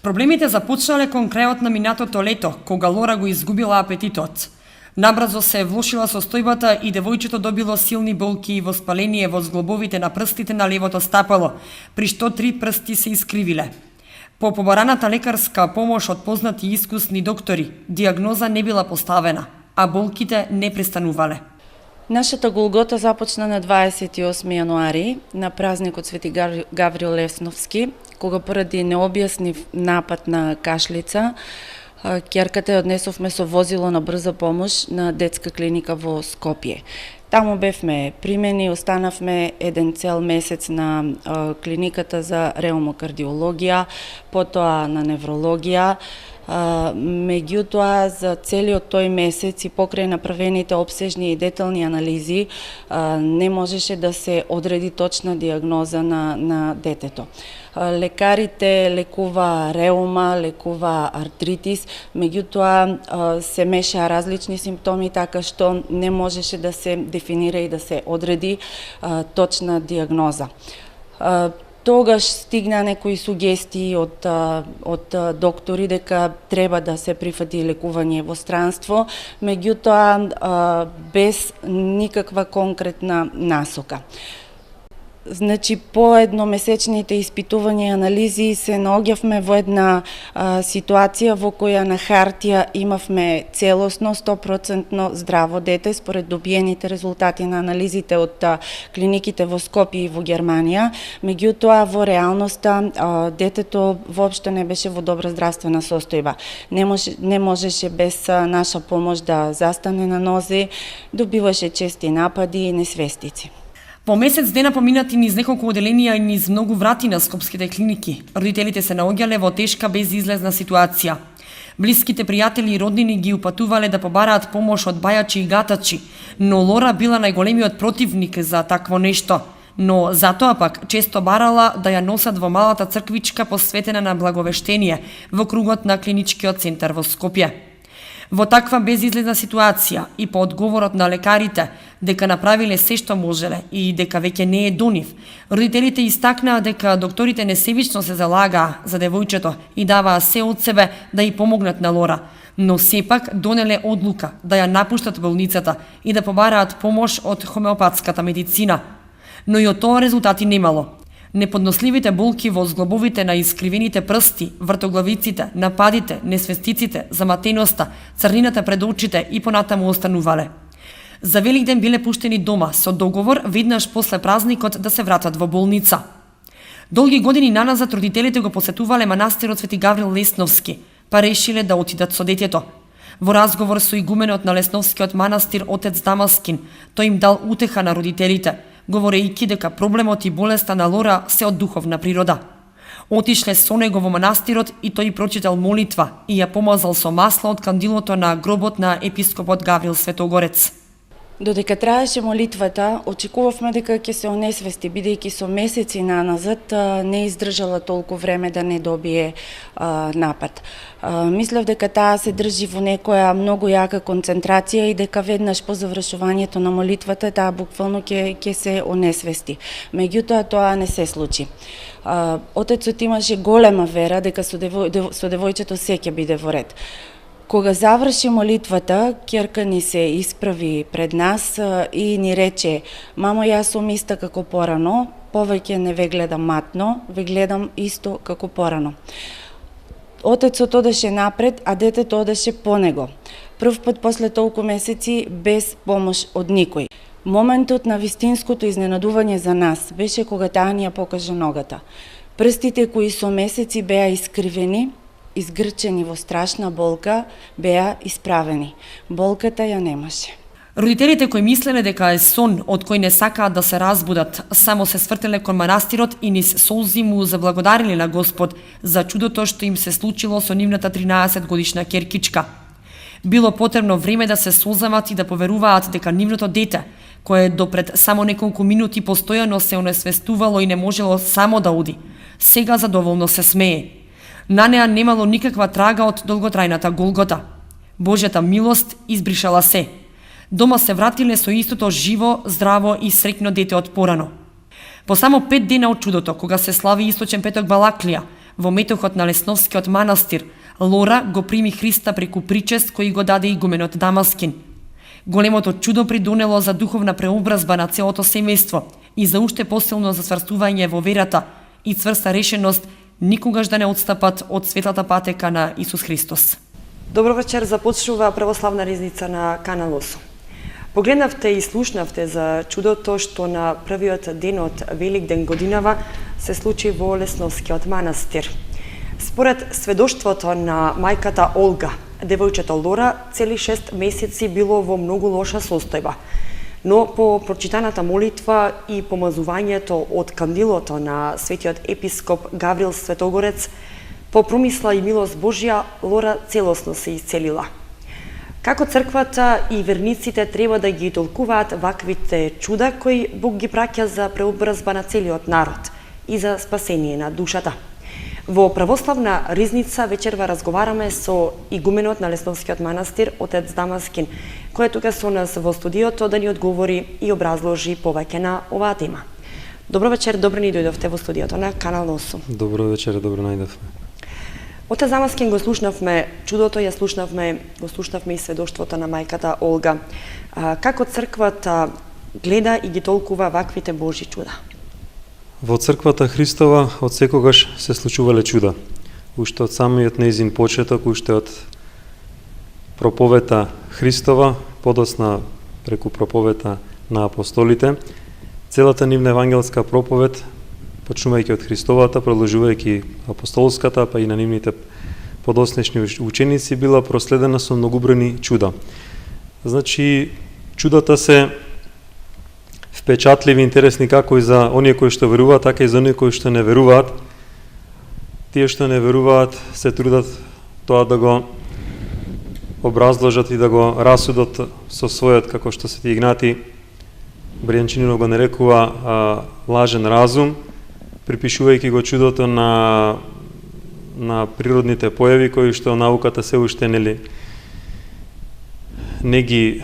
Проблемите започнале кон крајот на минатото лето, кога Лора го изгубила апетитот. Набрзо се влошила состојбата и девојчето добило силни болки и воспаление во зглобовите на прстите на левото стапало, при што 3 прсти се искривиле. По побараната лекарска помош од познати и искусни доктори, диагноза не била поставена, а болките не престанувале. Нашата голгота започна на 28 јануари, на празникот Свети Гаврил Лесновски, кога поради необјаснив напад на кашлица, ќерката ја однесовме со возило на брза помош на детска клиника во Скопје. Таму бевме примени, останавме еден цел месец на клиниката за реумокардиологија, потоа на неврологија. Меѓутоа, за целиот тој месец и покрај направените обсежни и детални анализи, не можеше да се одреди точна диагноза на детето. Лекарите лекува реума, лекува артритис, меѓутоа се мешаа различни симптоми, така што не можеше да се дефинира и да се одреди точна диагноза. Тогаш стигна некои сугестии од доктори дека треба да се прифати лекување во странство, меѓутоа без никаква конкретна насока. Значи, по едномесечните испитувања и анализи се наоѓавме во една ситуација во која на хартија имавме целосно 100% здраво дете според добиените резултати на анализите од клиниките во Скопје и во Германија, меѓутоа во реалноста детето воопшто не беше во добра здравствена состојба. Не можеше без наша помош да застане на нозе, добиваше чести напади и несвестици. Во месец дена поминати низ неколку оделенија и низ многу врати на скопските клиники, родителите се наоѓале во тешка безизлезна ситуација. Блиските пријатели и роднини ги упатувале да побараат помош од бајачи и гатачи, но Лора била најголемиот противник за такво нешто. Но затоа пак често барала да ја носат во малата црквичка посветена на благовештение во кругот на клиничкиот центар во Скопје. Во таква безизлезна ситуација и по одговорот на лекарите дека направиле се што можеле и дека веќе не е до нив, родителите истакнаа дека докторите несебично се залагаа за девојчето и даваа се од себе да ја помогнат на Лора, но сепак донеле одлука да ја напуштат болницата и да побараат помош од хомеопатската медицина. Но и од тоа резултати немало. Неподносливите болки во зглобовите на искривените прсти, вртоглавиците, нападите, несвестиците, заматеноста, црнината пред очите и понатаму останувале. За Великден биле пуштени дома со договор веднаш после празникот да се вратат во болница. Долги години наназад родителите го посетувале манастирот Свети Гаврил Лесновски, па решиле да отидат со детето. Во разговор со игуменот на Лесновскиот манастир отец Дамаскин, тој им дал утеха на родителите, говорејќи дека проблемот и болеста на Лора се од духовна природа. Отишле со него во манастирот и тој прочитал молитва и ја помазал со масло од кандилото на гробот на епископот Гаврил Светогорец. Додека траеше молитвата, очекувавме дека ќе се онесвести, бидејќи со месеци наназад не издржала толку време да не добие напад. Мислев дека таа се држи во некоја многу јака концентрација и дека веднаш по завршувањето на молитвата таа буквално ќе се онесвести. Меѓутоа тоа не се случи. Отецот имаше голема вера дека со девојчето се ќе биде во ред. Кога заврши молитвата, ќерка ни се исправи пред нас и ни рече: "Мамо, јас сум иста како порано, повеќе не ве гледам матно, ве гледам исто како порано." Отецот одеше напред, а детето одеше по него. Прв пат после толку месеци без помош од никој. Моментот на вистинското изненадување за нас беше кога таа ни ја покажа ногата. Прстите кои со месеци беа искривени, изгрчени во страшна болка, беа исправени. Болката ја немаше. Родителите кои мислеле дека е сон од кој не сакаат да се разбудат, само се свртеле кон манастирот и низ солзи му заблагодариле на Господ за чудото што им се случило со нивната 13-годишна ќеркичка. Било потребно време да се созамат и да поверуваат дека нивното дете, кое допред само неколку минути постојано се онесвестувало и не можело само да оди, сега задоволно се смее. На неа немало никаква трага од долготрајната голгота. Божјата милост избришала се. Дома се вратиле со истото живо, здраво и среќно дете од порано. По само 5 дена од чудото, кога се слави Источен петок Балаклија, Во метохот на Лесновскиот манастир, Лора го прими Христа преку причест кој го даде игуменот Дамаскин. Големото чудо придонело за духовна преобразба на целото семејство и за уште посилно засврстување во верата и цврста решеност никогаш да не отстапат од светлата патека на Исус Христос. Добро вечер, започнува православна ризница на Канал 8. Погледнавте и слушнавте за чудото што на првиот ден од Великден годинава се случи во Лесновскиот манастир. Според сведоштвото на мајката Олга, девојчето Лора цели 6 месеци било во многу лоша состојба. Но по прочитаната молитва и помазувањето од кандилото на светиот епископ Гаврил Светогорец, по промисла и милост Божја, Лора целосно се исцелила. Како црквата и верниците треба да ги толкуваат ваквите чуда кои Бог ги праќа за преобразба на целиот народ и за спасение на душата. Во православна ризница вечерва разговараме со игуменот на Лесновскиот манастир, отец Дамаскин, кој е тука со нас во студиото да ни одговори и образложи повеќе на оваа тема. Добро вечер, добро ни дојдовте во студиото на Канал 8. Добро вечер, добро најдовме. Отец Дамаскин, го слушнавме чудото, го слушнавме и сведоштвото на мајката Олга. Како црквата гледа и ги толкува ваквите Божји чуда? Во црквата Христова од секогаш се случувале чуда. Уште од самиот нејзин почеток, уште од проповета Христова, подосна преку проповета на апостолите, целата нивна евангелска проповед, почнувајќи од Христовата, продолжувајќи апостолската, па и на нивните подоснешни ученици, била проследена со многобројни чуда. Значи, чудата се впечатливи, интересни како и за оние кои што веруваат, така и за оние кои што не веруваат. Тие што не веруваат се трудат тоа да го образложат и да го расудат со својот, како што Свети Игнати Бријанчининов го нарекува лажен разум, припишувајќи го чудото на природните појави кои што науката се уште не ги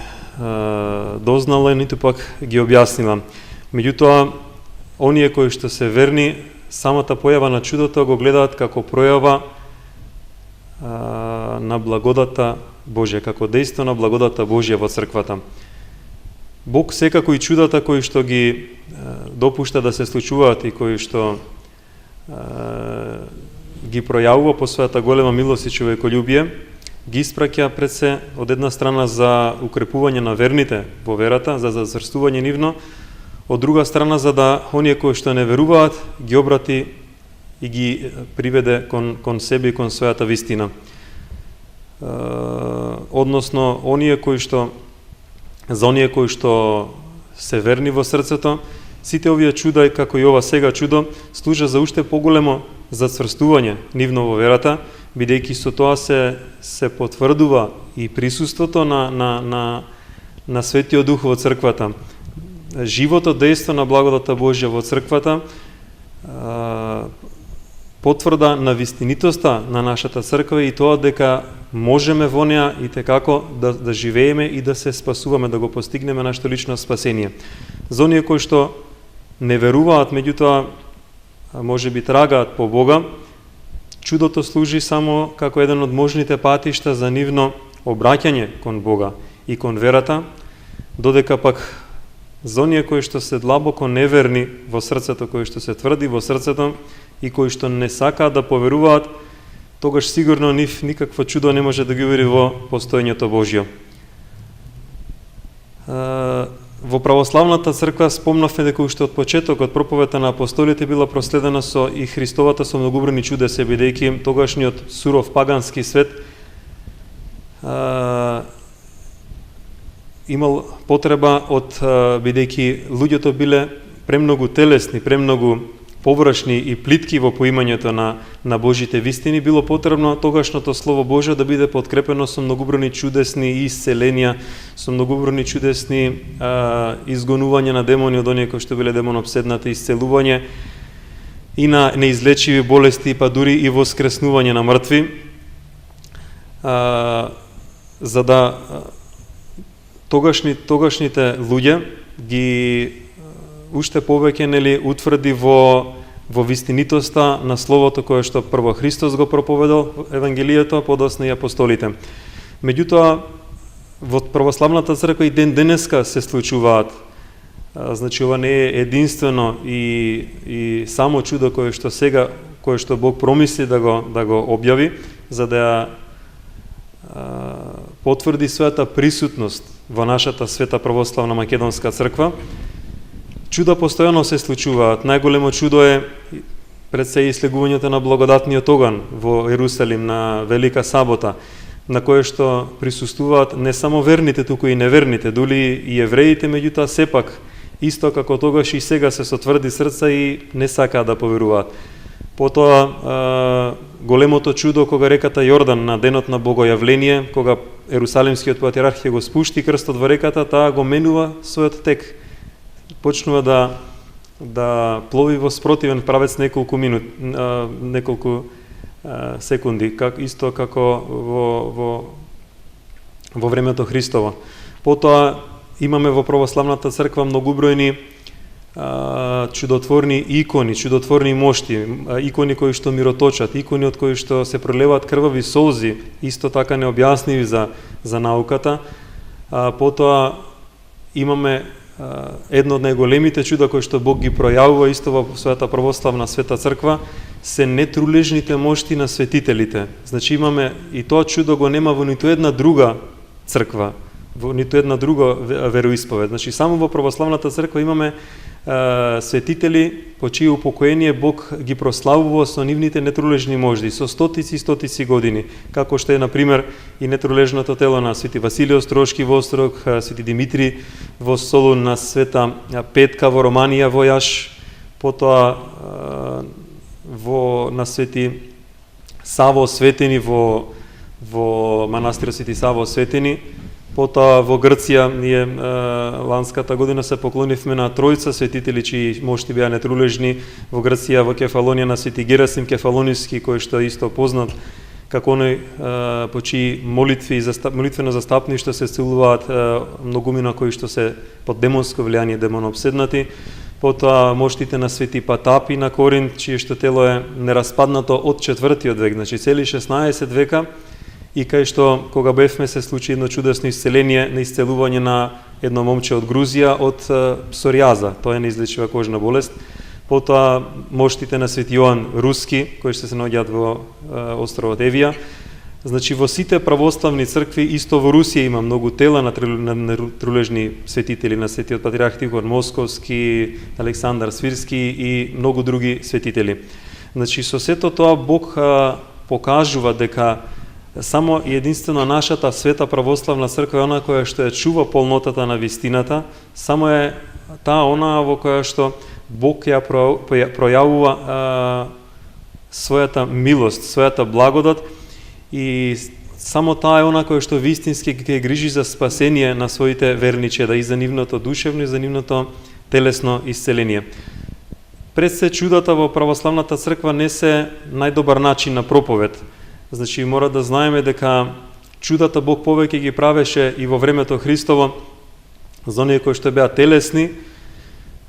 дознала, ниту пак ги објаснила. Меѓутоа, оние кои што се верни, самата појава на чудото го гледаат како пројава на благодата Божја, како дејство на благодата Божја во црквата. Бог секако и чудата кои што ги допушта да се случуваат и кои што ги пројавува по својата голема милост и човеколюбие, ги испраќа пред се од една страна за укрепување на верните во верата, за зацрстување нивно, од друга страна за да оние кои што не веруваат ги обрати и ги приведе кон себе и кон својата вистина. Односно, за оние кои што се верни во срцето, сите овие чуда, како и ова сега чудо, служа за уште поголемо зацврстување нивно во верата, бидејќи со тоа се потврдува и присуството на Светиот Дух во црквата. Живото дејство на благодата Божја во црквата потврда на вистинитоста на нашата црква и тоа дека можеме во неа и текако да живееме и да се спасуваме, да го постигнеме нашето лично спасение. За оние кои што не веруваат, меѓутоа може би трагаат по Бога, чудото служи само како еден од можните патишта за нивно обраќање кон Бога и кон верата, додека пак за оние кои што се длабоко неверни во срцето, кои што се тврди во срцето и кои што не сакаат да поверуваат, тогаш сигурно никакво чудо не може да ги увери во постоењето Божјо. Во православната црква спомнавме дека уште од почетокот проповета на апостолите била проследена со и Христовата со многобројни чудеса, бидејќи тогашниот суров пагански свет имал потреба бидејќи луѓето биле премногу телесни, премногу површни и плитки во поимањето на Божите вистини, било потребно тогашното Слово Божјо да биде подкрепено со многобројни чудесни исцеленија, со многобројни чудесни изгонување на демони од оние кои што биле демонопседнати, исцелување и на неизлечиви болести, па дури и воскреснување на мртви, за да тогашните луѓе ги уште повеќе утврди во во вистинитоста на словото кое што прво Христос го проповедал Евангелието, подосна и апостолите. Меѓутоа, во православната црква и ден денеска се случуваат. Значи, ова не е единствено и само чудо кое што Бог промисли да го објави, за да потврди својата присутност во нашата света православна македонска црква. Чуда постојано се случуваат. Најголемо чудо е пред се ислегувањето на благодатниот оган во Ерусалим на Велика сабота, на кое што присуствуваат не само верните, туку и неверните, дури и евреите, меѓутоа сепак исто како тогаш и сега се со тврди срца и не сакаат да поверуваат. Потоа големото чудо кога реката Јордан на денот на Богојавление, кога Ерусалимскиот патриарх го спушти крстот во реката, таа го менува својот тек. Почнува да плови во спротивен правец неколку секунди, исто како во времето Христово. Потоа имаме во православната црква многубројни чудотворни икони, чудотворни мошти, икони кои што мироточат, икони од кои што се пролеваат крвави солзи, исто така необјасними за науката. Потоа имаме едно од најголемите чуда кои што Бог ги пројавува исто во својата православна света црква, се нетрулежните мошти на светителите. Значи имаме и тоа чудо го нема во ниту една друга црква, во ниту една друга вероисповед. Значи само во православната црква имаме светители по чие упокоение Бог ги прославува со нивните нетрулежни можди, со стотици години, како што е, например, и нетрулежното тело на Свети Василий Острошки во Острог, Свети Димитри во Солун, на Света Петка во Романија во Јаш, потоа на Свети Саво Светени во манастирот Свети Саво Светени. Потоа во Грција ние ланската година се поклонивме на тројца светители чии мошти беа нетрулежни. Во Грција во Кефалонија на Свети Герасим Кефалониски, кој што е исто познат како оној по чии молитвено застапништво се целуваат многумина кои што се под демонско влијание, демонообседнати. Потоа моштите на Свети Патапи на Коринт, чие што тело е нераспаднато од 4 век, значи цели 16 века. И кај што, кога бевме, се случи едно чудесно исцеление на исцелување на едно момче од Грузија од псоријаза, тоа е неизлечива кожна болест. Потоа моштите на Свети Јоан Руски, кои што се наоѓаат во островот Евија. Значи во сите православни цркви, исто во Русија има многу тела на трулежни светители, на Светиот патриарх Тихон Московски, Александар Свирски и многу други светители. Значи со сето тоа Бог покажува дека само и единствено нашата света православна црква е она која што ја чува полнотата на вистината, само е таа она во која што Бог ја пројавува својата милост, својата благодат, и само таа е она која што вистински ќе грижи за спасение на своите верни чеда и за нивното душевно и за нивното телесно исцеление. Пред се чудата во православната црква не се најдобар начин на проповед. Значи мора да знаеме дека чудата Бог повеќе ги правеше и во времето Христово за оние кои што беа телесни,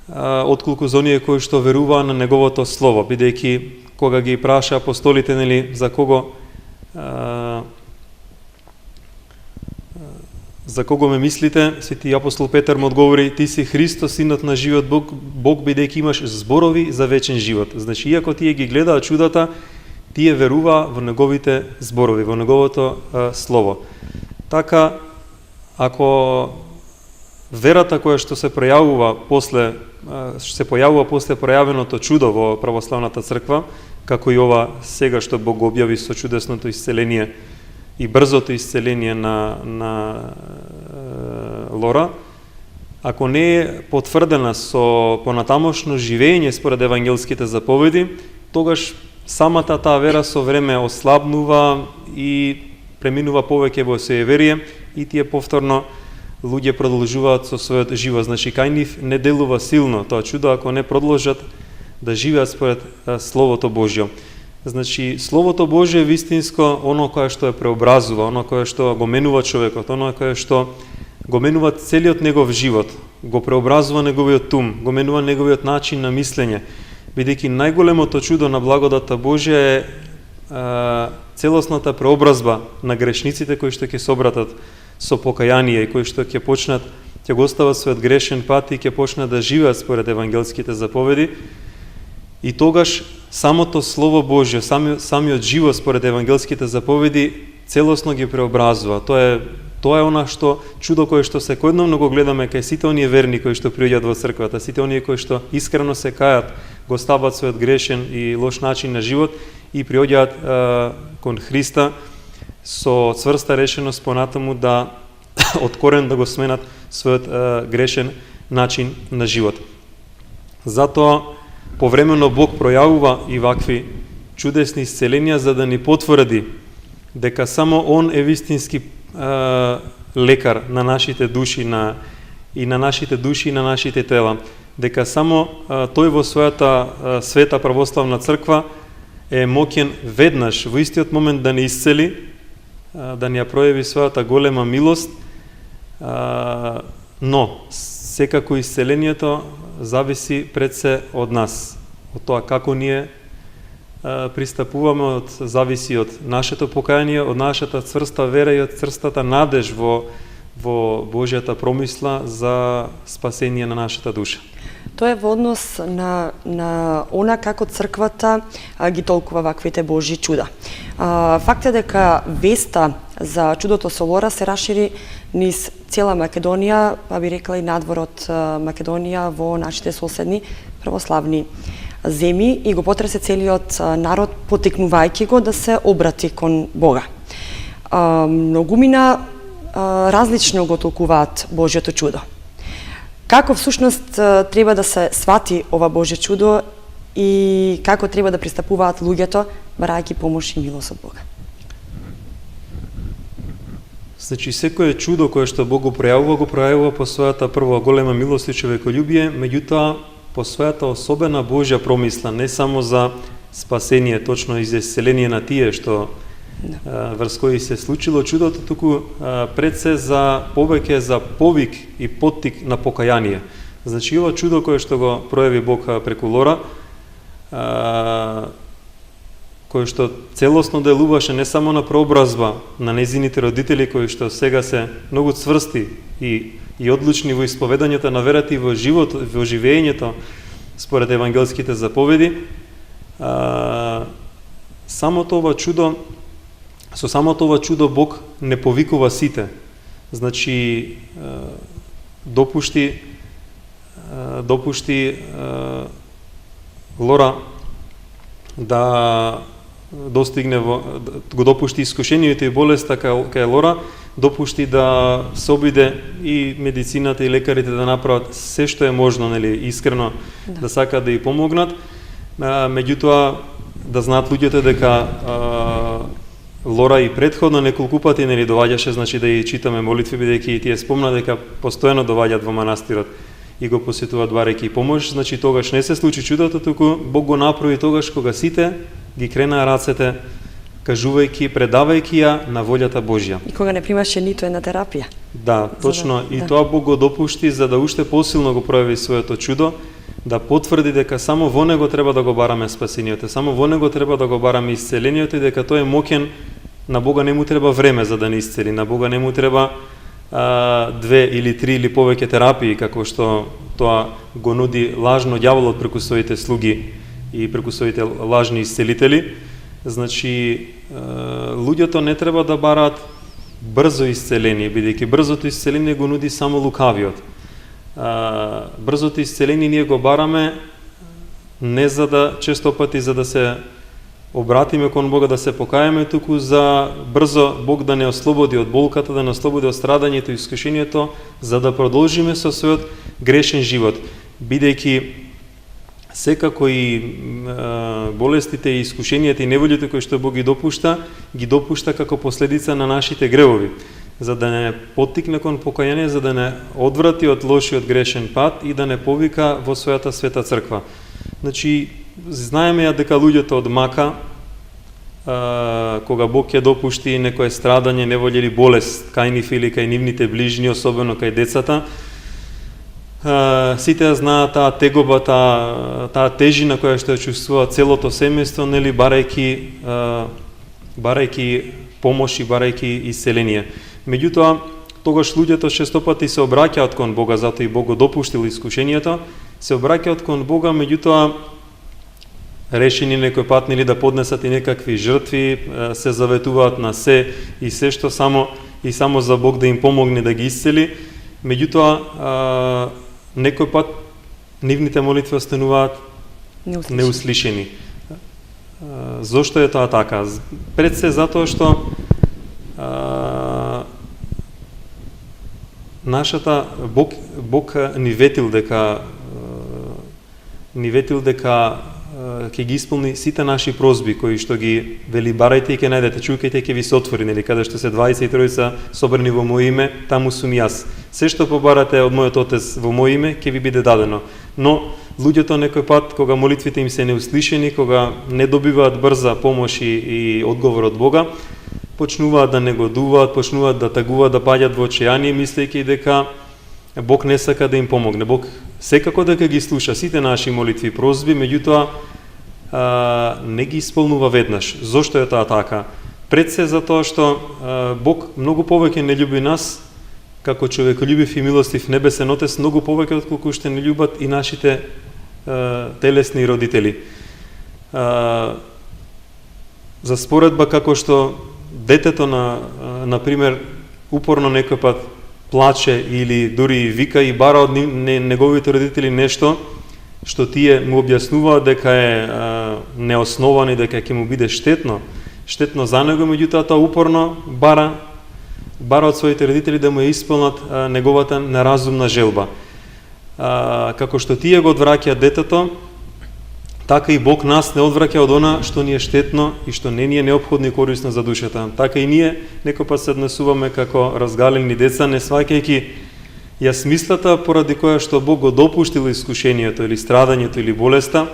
отколку за оние кои што веруваа на неговото слово, бидејќи кога ги праша апостолите, нели, за кого ме мислите, Свети апостол Петар му одговори: ти си Христос, синот на живиот Бог, бидејќи имаш зборови за вечен живот. Значи иако тие ги гледаат чудата, тие верува во неговите зборови, во неговото слово. Така, ако верата која што се појавува после пројавеното чудо во православната црква, како и ова сега што Бог го објави со чудесното исцеление и брзото исцеление на Лора, ако не е потврдена со понатамошно живење според евангелските заповеди, тогаш самата таа вера со време ослабнува и преминува повеќе во суеверие и тие повторно луѓе продолжуваат со својот живот. Значи кај нив не делува силно тоа чудо ако не продолжат да живеат според Словото Божјо. Значи Словото Божјо е вистинско оно кое што е преобразува, оно кое што го менува човекот, оно кое што го менува целиот негов живот, го преобразува неговиот ум, го менува неговиот начин на мислење. бидејќи најголемото чудо на благодата Божја е целосната преобразба на грешниците кои што ќе собратат со покаяние и кои што ќе почнат, ќе го остават својот грешен пат и ќе почнат да живеат според евангелските заповеди. И тогаш самото Слово Божје, самиот живот според евангелските заповеди целосно ги преобразува. Тоа е она што чудо кое што секојдневно го гледаме кај сите оние верни кои што приоѓаат во црквата, сите оние кои што искрено се кајат, го стават својот грешен и лош начин на живот и приоѓаат кон Христа со цврста решеност понатаму да од корен да го сменат својот грешен начин на живот. Затоа повремено Бог пројавува и вакви чудесни исцеленија за да ни потврди дека само Он е вистински лекар на нашите души и на нашите души и на нашите тела. Дека само тој во својата света православна црква е моќен веднаш во истиот момент да ни исцели, да ни ја пројави својата голема милост, но секако исцелението зависи пред се од нас, од тоа како ние пристапуваме, зависи од нашето покаяние, од нашата цврста вера и од цврстата надеж во Божјата промисла за спасение на нашата душа. Тоа е во однос на она како црквата ги толкува ваквите Божји чуда. Факт е дека веста за чудото со Лора се рашири низ цела Македонија, па би рекла и надвор од Македонија во нашите соседни православни земји и го потресе целиот народ, потекнувајќи го да се обрати кон Бога. Многумина различно го толкуваат Божјото чудо. Како всушност треба да се свати ова Божје чудо и како треба да пристапуваат луѓето, барајќи помош и милост од Бога? Значи, секое чудо кое што Бог го пројавува по својата прва голема милост и човеколюбие, меѓутоа по својата особена Божја промисла, не само за спасение, точно и за исцеление на тие што врз кои се случило чудото, туку пред се за повеќе за повик и поттик на покаяние. Значи, ова чудо кое што го пројави Бог преку Лора, кое што целосно делуваше не само на преобразба на незините родители кои што сега се многу цврсти и одлучни во исповедањето на верата и во живот, во живеењето според евангелските заповеди, со самото ова чудо Бог не повикува сите. Значи, допушти Лора да достигне го допушти искушението и болеста кај Лора, допушти да се обиде и медицината и лекарите да направат се што е можно, нели, искрено да сакаат да ја помогнат. Меѓутоа да знаат луѓето дека Лора и предходно неколку пати, нели, доваѓаше, значи да ја читаме молитви, бидејќи тие спомна дека постојано доваѓаат во манастирот и го посетуваат барајќи помош. Значи тогаш не се случи чудото, туку Бог го направи тогаш кога сите ги кренаа рацете, кажувајќи, предавајќи ја на волјата Божја. И кога не примаше ниту една терапија. Да, точно. И тоа Бог го допушти за да уште посилно го пројави своето чудо, да потврди дека само во него треба да го бараме спасението, само во него треба да го бараме исцелението и дека тој е моќен. На Бога не му треба време за да ни исцели, на Бога не му треба 2 или 3 или повеќе терапии, како што тоа го нуди лажно ѓаволот преку своите слуги и преку своите лажни исцелители. Значи, луѓето не треба да бараат брзо исцеление, бидејќи брзото исцеление го нуди само лукавиот. Брзото исцеление ние го бараме не за да, често пати за да се обратиме кон Бога, да се покајаме, туку за брзо Бог да не ослободи од болката, да не ослободи од страдањето и искушението, за да продолжиме со својот грешен живот. Бидејќи секако и болестите и искушенијата и неволите кои што Бог ги допушта како последица на нашите гревови, за да не поттикне кон покаяние, за да не одврати од лошиот грешен пат и да не повика во својата света црква. Значи, знаеме ја дека луѓето од мака, кога Бог ќе допушти некое страдање, неволја или болест кај нив или кај нивните ближни, особено кај децата, Сите ја знаат таа тегоба, таа тежина која што ја чувствува целото семејство, нели, барајки помош и барајки исцеление. Меѓутоа, тогаш луѓето честопати се обраќаат кон Бога, затоа и Бог го допуштил искушението, се обраќаат кон Бога, меѓутоа решени некој пат, нели, да поднесат и некакви жртви, се заветуваат на се и се што само за Бог да им помогне да ги исцели. Меѓутоа, некој пат нивните молитви остануваат неуслишени. Зошто е тоа така? Пред се затоа што нашата Бог ни ветил дека ќе ги исполни сите наши прозби кои што ги вели барајте и ќе најдете, чукајте и ќе ви се отвори, нели, каде што се 23 собрани во моје име, таму сум јас. Се што побарате од мојот Отец во моје име ќе ви биде дадено. Но луѓето некој пат кога молитвите им се неуслишени, кога не добиваат брза помош и одговор од Бога, почнуваат да негодуваат, почнуваат да тагуваат, да паѓаат во отчаяние, мислејќи дека Бог не сака да им помогне. Бог секако дека ги слуша сите наши молитви и прозби, меѓутоа не ги исполнува веднаш. Зошто е тоа така? Пред се затоа што Бог многу повеќе не љуби нас како човеколюбив и милостив небесен Отец, многу повеќе отколку што не љубат и нашите телесни родители. За споредба, како што детето на пример упорно некој пат плаче или дури вика и бара од неговите родители нешто што тие му објаснуваат дека е неосновано и дека ќе му биде штетно за него, меѓутоа тоа упорно бара од своите родители да му ја исполнат неговата неразумна желба. Како што тие го одвраќаат детето, така и Бог нас не одвраќа од она што ни е штетно и што не ни е неопходно и корисно за душата. Така и ние некој пат се однесуваме како разгалени деца, не сваќајќи ја смислата поради која што Бог го допуштил искушението или страдањето или болеста,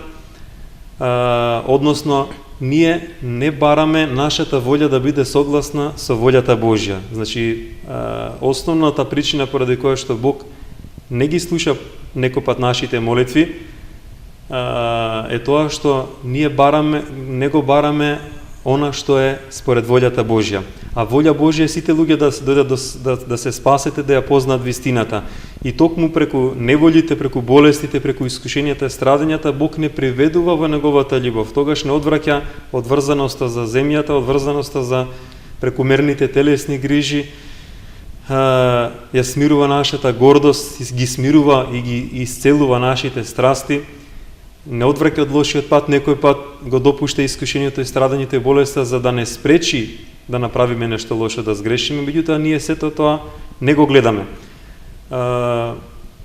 односно ние не бараме нашата волја да биде согласна со волјата Божја. Значи, основната причина поради која што Бог не ги слуша некој пат нашите молитви е тоа што ние не го бараме она што е според волјата Божја. А волја Божја е сите луѓе да дојдат да се спасете, да ја познаат вистината. И токму преку неволите, преку болестите, преку искушенијата и страдањата, Бог не приведува во неговата љубов. Тогаш не одвраќа одврзаноста за земјата, одврзаноста за прекумерните телесни грижи, ја смирува нашата гордост, ги смирува и ги исцелува нашите страсти. Не одвраќа од лошиот пат, некој пат го допушта искушението и страдањето и болеста за да не спречи да направиме нешто лошо, да сгрешиме, меѓутоа ние сето тоа не го гледаме.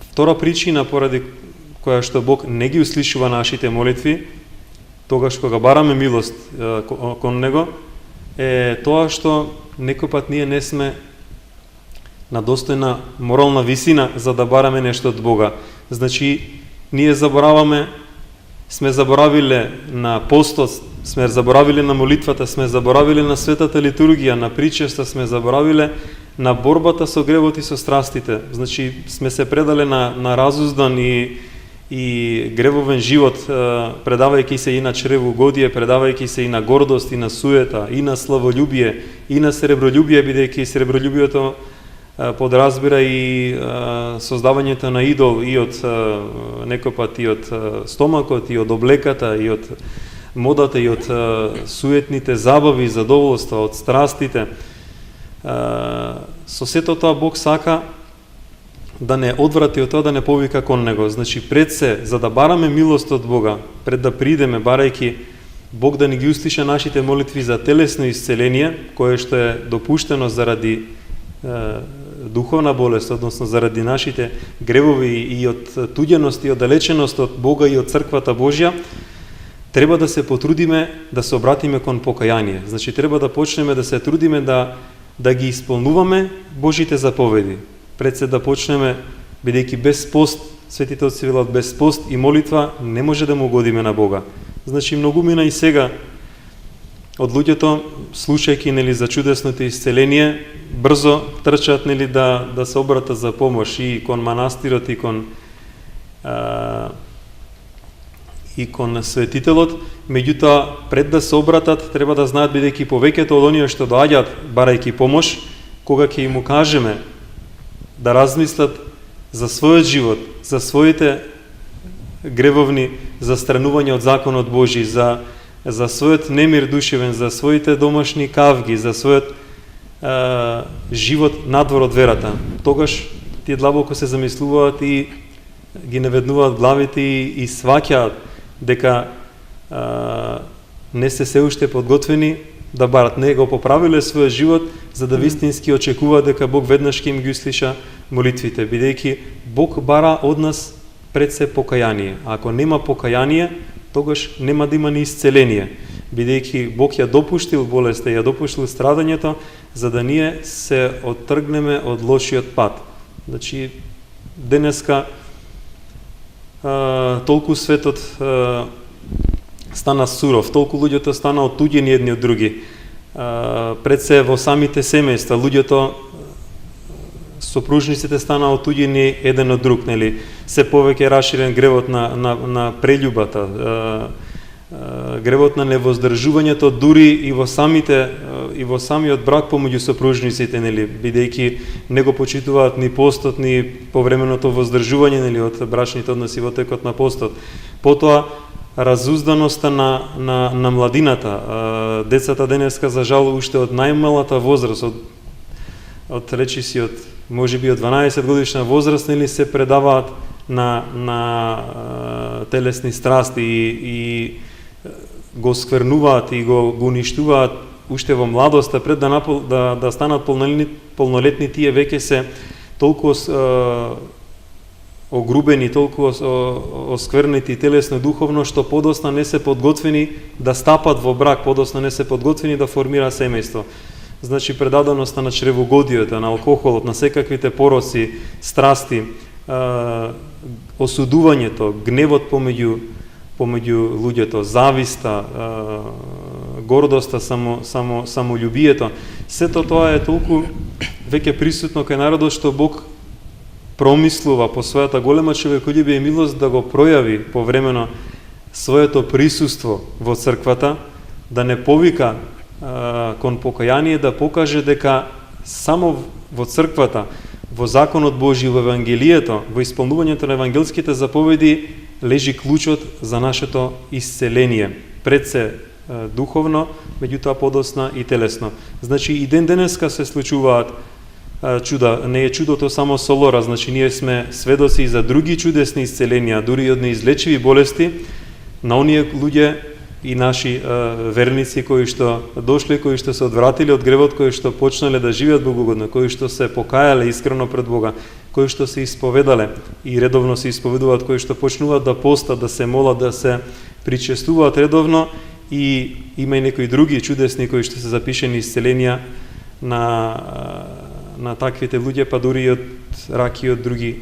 Втора причина поради која што Бог не ги услишува нашите молитви, тогаш кога бараме милост кон Него, е тоа што некој пат ние не сме на достојна морална висина за да бараме нешто од Бога. Значи, ние сме заборавиле на постот, сме заборавиле на молитвата, сме заборавиле на светата литургија, на причеста, сме заборавиле на борбата со гревот и со страстите. Значи, сме се предале на разуздан и гревовен живот, предавајќи се и на чревоугодие, предавајќи се и на гордост, и на суета, и на славолюбие, и на сребролюбие, бидејќи сребролюбието подразбира и создавањето на идол и од некој пат и од стомакот, и од облеката, и од модата, и од суетните забави, задоволства, од страстите. Со сето тоа Бог сака да не одврати од тоа, да не повика кон Него. Значи, пред се, за да бараме милост од Бога, пред да придеме, барајќи Бог да ни ги услиша нашите молитви за телесно исцеление, кое што е допуштено заради духовна болест, односно заради нашите гревови и од туѓеност и оддалеченост од Бога и од црквата Божја, треба да се потрудиме да се обратиме кон покаяние. Значи, треба да почнеме да се трудиме да ги исполнуваме Божите заповеди. Пред се да почнеме, бидејќи без пост, светите отци велат, без пост и молитва не може да му угодиме на Бога. Значи, многумина и сега од луѓето, слушајќи, нели, за чудесното исцеление, брзо трчат, нели, да се обратат за помош и кон манастирот, и кон и кон светителот, меѓутоа пред да се обратат треба да знаат, бидејќи повеќето од оние што доаѓаат барајќи помош, кога ќе им кажеме да размислат за својот живот, за своите гревовни застранување од законот Божи, за својот немир душевен, за своите домашни кавги, за својот живот надвор од верата. Тогаш тие длабоко се замислуваат и ги наведнуваат главите и сваќаат дека не се уште подготвени да барат. Не го поправиле својот живот, за да вистински очекуваат дека Бог веднаш ќе им ги услиша молитвите, бидејќи Бог бара од нас пред се покаяние. Ако нема покаяние, тогаш нема да има ни исцеление, бидејќи Бог ја допуштил болеста, ја допуштил страдањето, за да ние се оттргнеме од лошиот пат. Значи, денеска толку светот стана суров, толку луѓето стана отуѓени едни од други. Пред се во самите семејства, луѓето, сопружниците стана отуѓени еден од друг, нели? Се повеќе раширен гревот на прељубата, гревот на невоздржувањето дури и во самиот брак помеѓу сопружниците, нели, бидејќи не го почитуваат ни постот ни повременото воздржување, нели, од брачните односи во текот на постот. Потоа разузданоста на младината, децата денеска за жал уште од најмалата возраст, од речиси од можеби од 12 годишна возраст, нели, се предаваат на телесни страсти и го сквернуваат и го уништуваат уште во младоста, пред да станат полнолетни, тие веќе се толку огрубени, толку осквернети телесно духовно, што подосна не се подготвени да стапат во брак, подосна не се подготвени да формира семејство. Значи, предаденоста на чревогодијата, на алкохолот, на секаквите пороци, страсти, осудувањето, гневот помеѓу луѓето, зависта, гордоста, самољубието, сето тоа е толку веќе присутно кај народот, што Бог промислува по својата голема човеколюбие и милост да го пројави повремено своето присуство во црквата, да не повика кон покаяние, да покаже дека само во црквата, во законот Божи, во Евангелието, во исполнувањето на евангелските заповеди лежи клучот за нашето исцеление. Пред се духовно, меѓутоа подосна и телесно. Значи и денеска се случуваат чуда. Не е чудото само со Лора, значи ние сме сведоци и за други чудесни исцеленија, дури и од неизлечиви болести, на оние луѓе и наши верници кои што дошли, кои што се одвратили од гревот, кои што почнале да живеат богогодно, кои што се покајале искрено пред Бога, кои што се исповедале и редовно се исповедуваат, кои што почнуваат да постат, да се молат, да се причестуваат редовно, и има и некои други чудесни кои што се запишени исцеленија на таквите луѓе, па дури и од рак и од други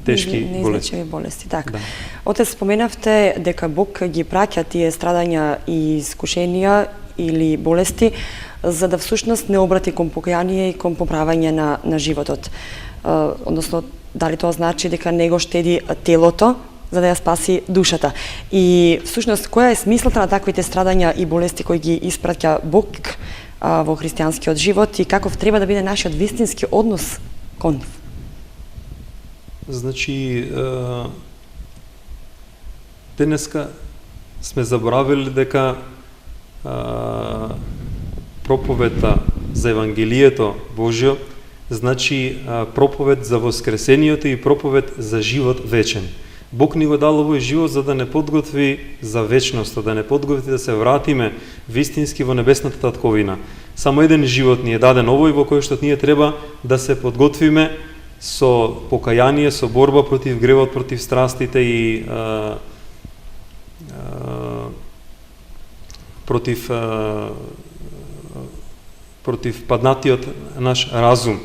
тешки болести. болести. Так. Да. Отец, споменавте дека Бог ги праќа тие страдања и искушенија или болести, за да всушност не обрати кон покаяние и кон поправање на животот. Односно, дали тоа значи дека не го штеди телото, за да ја спаси душата. И всушност, која е смислата на таквите страдања и болести кои ги испраќа Бог во христијанскиот живот и каков треба да биде нашиот вистински однос кон нив? Значи, денеска сме заборавили дека проповедта за Евангелието Божјо значи проповед за воскресението и проповед за живот вечен. Бог ни го дал овој живот за да не подготви за вечноста, да не подготви да се вратиме вистински во небесната татковина. Само еден живот ни е даден овој во кој што ние треба да се подготвиме со покаяние, со борба против гревот, против страстите и против паднатиот наш разум,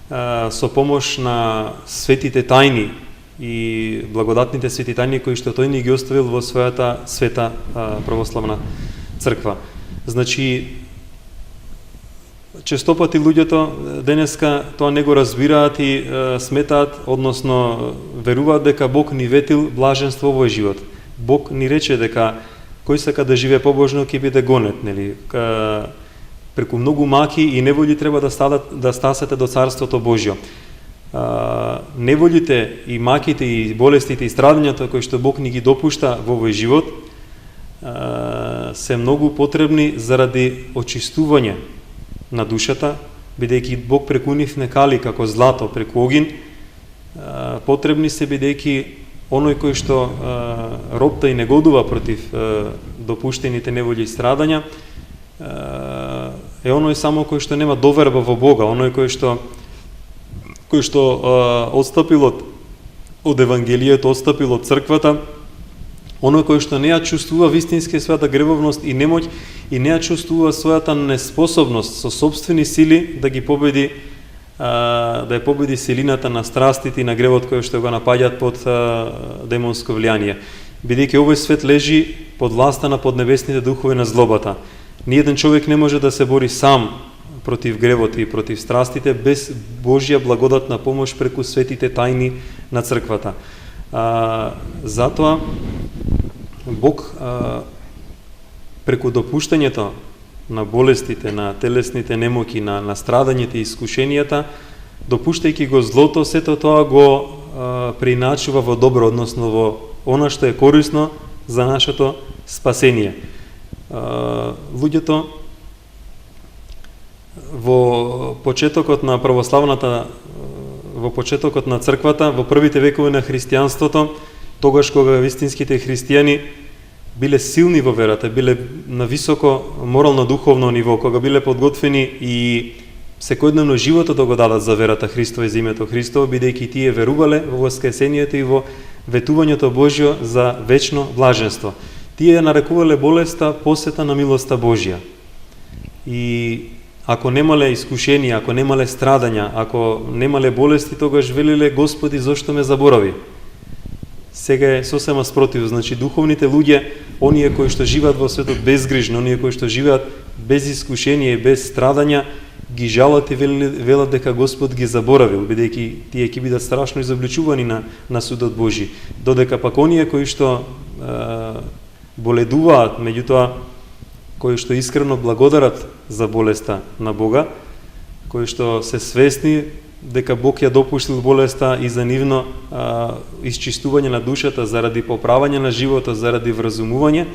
со помош на светите тајни и благодатните свети тајни кои што тој ни ги оставил во својата света православна црква. Значи, честопати луѓето денеска тоа не го разбираат и сметаат, односно веруваат дека Бог ни ветил блаженство во овој живот. Бог ни рече дека кој сака да живее побожно ќе биде гонет, нели? Преку многу маки и неволји треба да стасете до Царството Божјо. Неволите и маките и болестите и страдањата кои што Бог ни ги допушта во овој живот се многу потребни заради очистување на душата, бидејќи Бог преку нив не кали како злато преку огин. Потребни се бидејќи оној кој што робта и негодува против допуштените неволји и страдања е оној само кој што нема доверба во Бога, оној кој што отстапил од Евангелието, отстапил од црквата, оној кој што не ја чувствува вистински својата гревовност и немоќ и не ја чувствува својата неспособност со собствени сили да ги победи, да ја победи силината на страстите и на гревот кој што го напаѓаат под демонско влијание. Бидејќи овој свет лежи под власта на поднебесните духови на злобата. Ниеден човек не може да се бори сам против гревот и против страстите без Божја благодатна помош преку светите тајни на црквата. Затоа Бог преку допуштањето на болестите, на телесните немоки, на страдањето и искушенијата, допуштајќи го злото, сето тоа го приначува во добро, односно во она што е корисно за нашето спасение. Луѓето во почетокот на православната, во почетокот на црквата, во првите векови на христијанството, тогаш кога вистинските христијани биле силни во верата, биле на високо морално-духовно ниво, кога биле подготвени и секојдневно животот да го дадат за верата Христова и за името Христово, бидејќи тие верувале во воскресението и во ветувањето Божјо за вечно блаженство. Тие нарекувале болеста посета на милоста Божја. И ако немале искушенија, ако немале страдања, ако немале болести, тогаш велиле: Господи, зошто ме заборави? Сега е сосема спротив, значи духовните луѓе, оние кои што живеат во светот безгрижно, оние кои што живеат без искушение и без страдања, ги жалат и велат дека Господ ги заборавил, бидејќи тие ќе бидат страшно изобличувани на судот Божи. Додека пак оние кои што боледуваат, меѓутоа кои што искрено благодарат за болеста на Бога, кои што се свесни дека Бог ја допуштил болеста и за нивно исчистување на душата, заради поправање на живота, заради вразумување,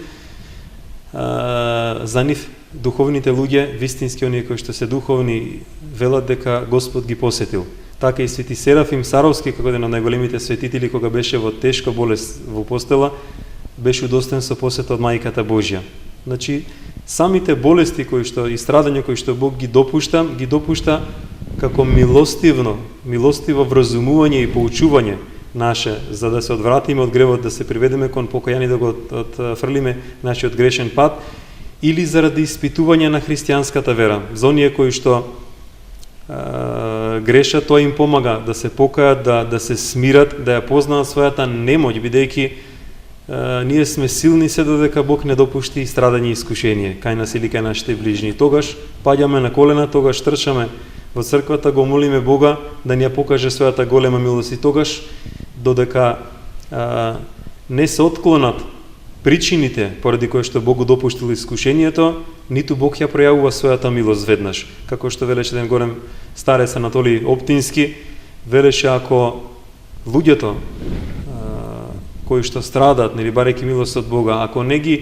за нив духовните луѓе, вистински оние кои што се духовни, велат дека Господ ги посетил. Така и свети Серафим Саровски, како еден од најголемите светители, кога беше во тешка болест во постела, беше удостоен со посета од Мајката Божја. Значи, самите болести кои што и страдања кои што Бог ги допушта како милостиво вразумување и поучување наше, за да се одвратиме од гревот, да се приведеме кон покаяние, да го отфрлиме нашиот грешен пат, или заради испитување на христијанската вера. За оние кои што грешат, тоа им помага да се покаят, да се смират, да ја познаат својата немоќ, бидејќи ние сме силни се додека Бог не допушти страдање и искушение кај нас или кај нашите ближни. Тогаш паѓаме на колена, тогаш трчаме во црквата, го молиме Бога да ни ја покаже својата голема милост. И тогаш додека не се отклонат причините поради кои што Бог го допуштил искушението, ниту Бог ја пројавува својата милост веднаш. Како што велеше еден голем старец Анатолий Оптински, велеше: ако луѓето кои што страдаат, нели, барајќи милост од Бога, ако не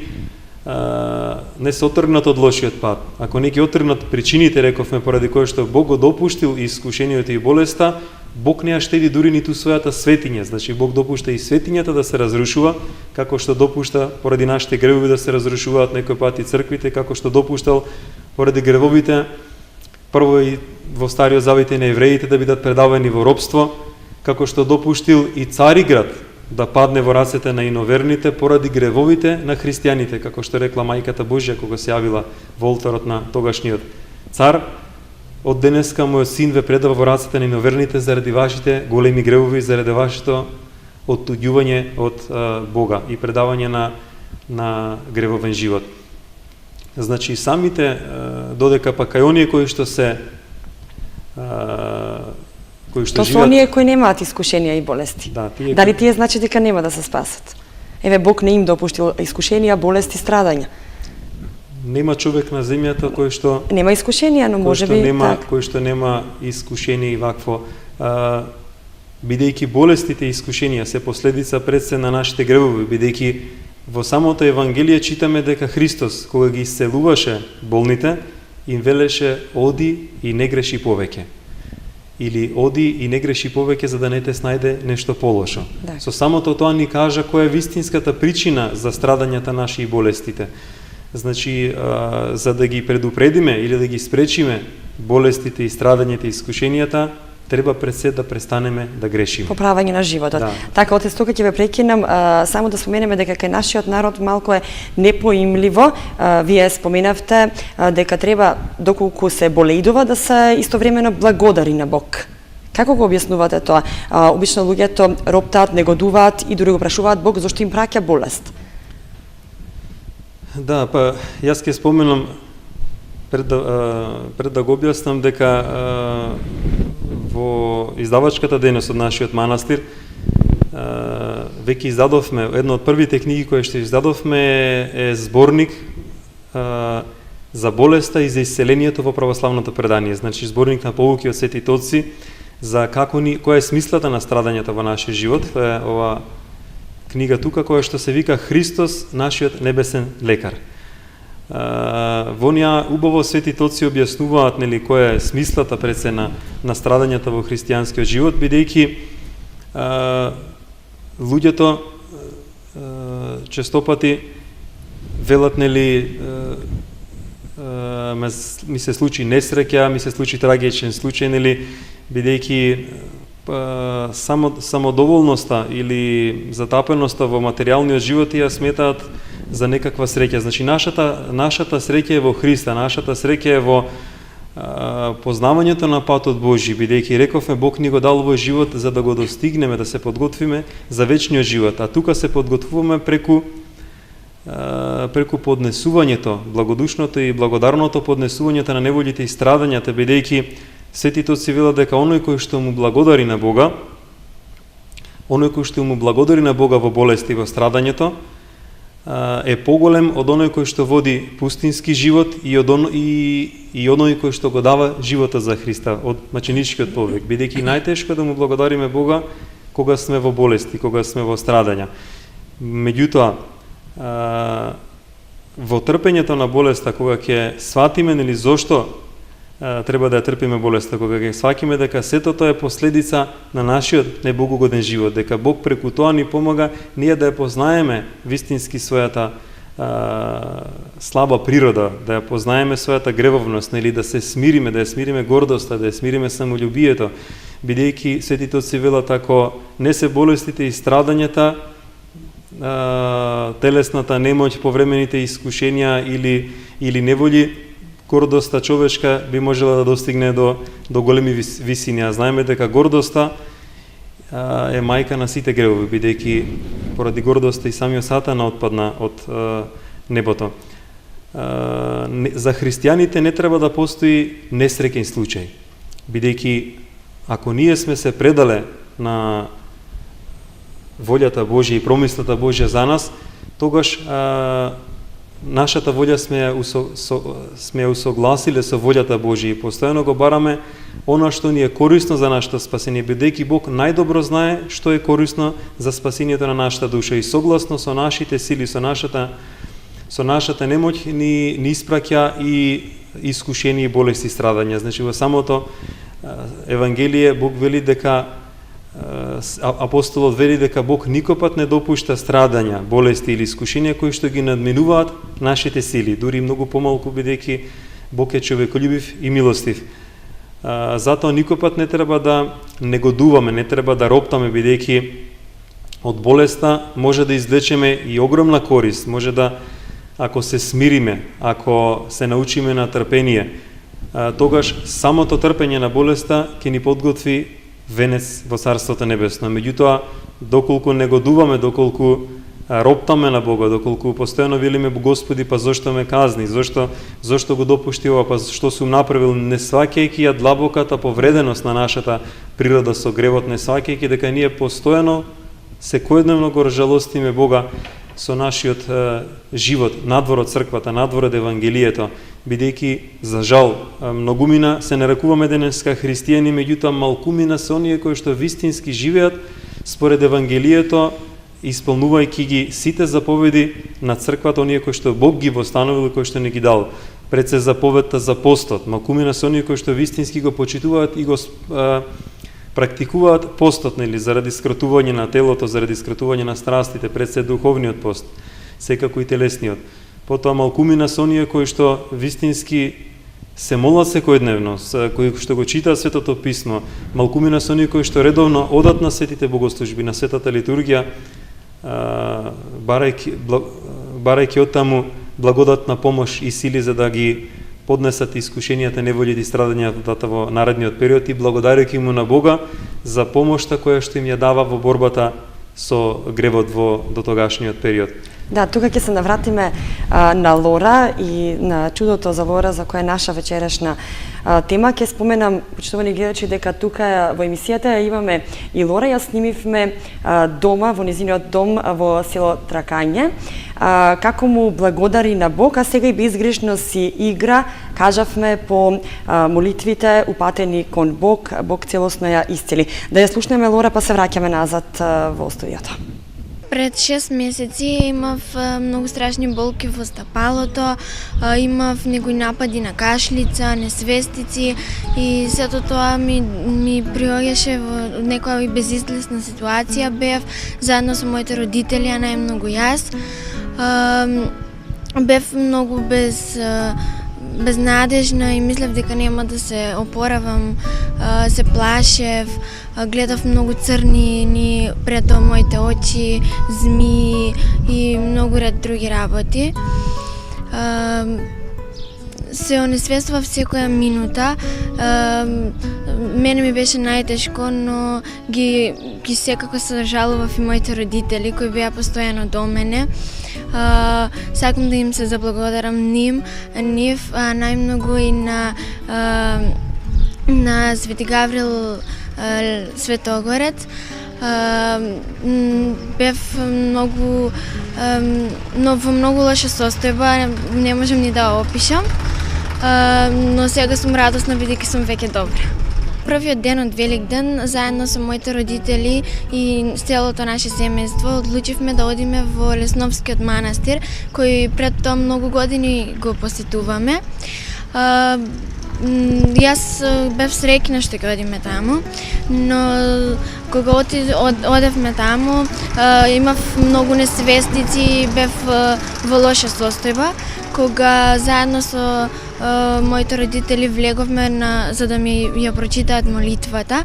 се отргнат од лошиот пат, ако не ги отргнат причините, рековме, поради кои што Бог го допуштил искушението и болеста, Бог не ја штеди дури ниту својата светиња. Значи Бог допушта и светињата да се разрушува, како што допушта поради нашите гревови да се разрушуваат некој пат и црквите, како што допуштал поради гревовите прво и во Стариот Завет на евреите да бидат предавани во робство, како што допуштил и Цариград да падне во рацете на иноверните поради гревовите на христијаните, како што рекла Мајката Божја кога се јавила во олтарот на тогашниот цар: од денеска мојот син ве предава во рацете на иноверните заради вашите големи гревови, заради вашето оттуѓување од Бога и предавање на гревовен живот. Значи додека пак кај оние кои што кои што Тоа се живеат. оние кои немаат искушенија и болести. Да, тие Дали тие значи дека нема да се спасат? Еве Бог не им допуштил искушенија, болести, страдања. Нема човек на земјата кој што Нема искушенија, но можеби така. кој што нема искушение и вакво. Бидејќи болестите и искушенија се последица пред се на нашите гревови, бидејќи во самото Евангелие читаме дека Христос, кога ги исцелуваше болните, им велеше оди и не греши повеќе. Или оди и не греши повеќе за да не те снајде нешто полошо. Да. Со самото тоа ни кажа која е вистинската причина за страдањата наши и болестите. Значи, за да ги предупредиме или да ги спречиме болестите и страдањата и искушенијата, треба пред се да престанеме да грешиме. Поправање на животот. Да. Така, отец, тука ќе ве прекинам, само да споменеме дека кај нашиот народ малку е непоимливо. Вие споменавте дека треба, доколку се болеидува, да се истовремено благодари на Бог. Како го објаснувате тоа? Обично луѓето роптаат, негодуваат и дури го прашуваат Бог зошто им праќа болест. Да, па јас ќе споменам пред да го објаснам дека во издавачката дејност од нашиот манастир веќе издадовме, една од првите книги кои што издадовме е зборник за болеста и за исцелението во православното предание. Значи зборник на поуки од светите отци за која е смислата на страдањето во нашиот живот. Тоа е ова книга тука која што се вика Христос, нашиот небесен лекар. Во неа убаво светите отци објаснуваат нели која е смислата пред се на страдањата во христијанскиот живот, бидејќи луѓето честопати велат нели ми се случи несреќа, ми се случи трагичен случај, нели бидејќи самодоволноста или затапеноста во материјалниот живот ја сметаат за некаква среќа. Значи нашата среќа е во Христа, нашата среќа е во познавањето на патот Божи, бидејќи рековме Бог ни го дал овој живот за да го достигнеме, да се подготвиме за вечниот живот, а тука се подготвуваме преку поднесувањето, благодушното и благодарното поднесувањето на неволите и страдањата, бидејќи светите отци велат дека оној кој што му благодари на Бога, оној кој што му благодари на Бога во болести и во страдањето, е поголем од оној кој што води пустински живот и оној кој што го дава животот за Христа од маченичкиот повик, бидејќи најтешко да му благодариме Бога кога сме во болести, кога сме во страдања. Меѓутоа, во трпењето на болеста, кога ќе сватиме нели зошто треба да ја трпиме болеста, кога ќе сваќаме дека сето тоа е последица на нашиот небогогоден живот, дека Бог преку тоа ни помага ние да ја познаеме вистински својата слаба природа, да ја познаеме својата гревовност, нели да се смириме, да ја смириме гордоста, да ја смириме самолюбието, бидејќи светите отци велат ако не се болестите и страдањата, телесната немоќ, повремените искушенија или неволи, гордоста човечка би можела да достигне до големи висини. А знаеме дека гордоста е мајка на сите гревови, бидејќи поради гордоста и самиот Сатан отпадна од небото. За христијаните не треба да постои несреќен случај, бидејќи ако ние сме се предале на волјата Божја и промислата Божја за нас, тогаш нашата волја сме ја усогласиле со волјата Божја и постојано го бараме она што ни е корисно за нашето спасение, бидејќи Бог најдобро знае што е корисно за спасението на нашата душа и согласно со нашите сили, со нашата немоќ ни испраќа и искушени и болести и страдања. Значи во самото Евангелие Бог вели дека апостолот вели дека Бог никопат не допушта страдања, болести или искушенија кои што ги надминуваат нашите сили, дури многу помалку бидејќи Бог е човеколюбив и милостив. Затоа никопат не треба да негодуваме, не треба да роптаме, бидејќи од болеста може да извлечеме и огромна корист, може да, ако се смириме, ако се научиме на трпение, тогаш самото трпење на болеста ќе ни подготви венец во Царството Небесно. Меѓутоа, доколку негодуваме, доколку роптаме на Бога, доколку постојано велиме Господи, па зошто ме казни, зошто го допушти ова, па што сум направил, не сваќајќи ја длабоката повреденост на нашата природа со гревот, не сваќајќи дека ние постојано секојдневно го жалостиме Бога со нашиот живот надвор од црквата, надвор од Евангелието, бидејќи за жал многумина се нарекуваме денеска христијани, меѓутоа малкумина се оние кои што вистински живеат според Евангелието, исполнувајќи ги сите заповеди на црквата, оние кои што Бог ги востановил и кои што не ги дал. Пред се заповедта за постот, малкумина се оние кои што вистински го почитуваат и го практикуваат постот, нели, заради скратување на телото, заради скратување на страстите, пред се духовниот пост, секако и телесниот. Потоа малкумина се оние кои што вистински се молат секојдневно, кои што го читаат Светото Писмо, малкумина се оние кои што редовно одат на светите богослужби, на светата литургија, барајќи од таму благодатна помош и сили за да ги поднесат искушенијата, неволите и страдањата во наредниот период и благодарејќи му на Бога за помошта која што им ја дава во борбата со гревот во дотогашниот период. Да, тука ќе се навратиме на Лора и на чудото за Лора, за која е наша вечерашна тема. Ќе споменам, почитувани гледачи, дека тука во емисијата имаме и Лора, ја снимивме дома, во незиниот дом во село Тракање, како му благодари на Бог, а сега и безгрешно си игра, кажавме по молитвите упатени кон Бог, Бог целосно ја исцели. Да ја слушнеме Лора, па се враќаме назад во студиото. Пред 6 месеци имав многу страшни болки во стапалото, имав некои напади на кашлица, несвестици и сето тоа ми приоѓаше во некоја безизлезна ситуација. Бев заедно со моите родители, а најмногу јас. Бев многу безнадежна и мислев дека нема да се опоравам, се плашев, гледав многу црни пред моите очи, змии и многу ред други работи. Се онесвествував секоја минута. Мене ми беше најтешко, но ги секако се жалував и моите родители кои беа постојано до мене. Сакам да им се заблагодарам нив, најмногу и на Свети Гаврил Светогорец. Бев во многу лоша состојба, не можам ни да опишам, но сега сум радосна бидејќи сум веќе добра. Првиот ден од Великден, заедно со моите родители и целото наше семејство, одлучивме да одиме во Лесновскиот манастир, кој пред тоа многу години го посетуваме. Јас бев среќна што ќе одиме таму, но кога одевме таму, имав многу несвестици, бев во лоша состојба. Кога заедно со моите родители влеговме за да ми ја прочитаат молитвата,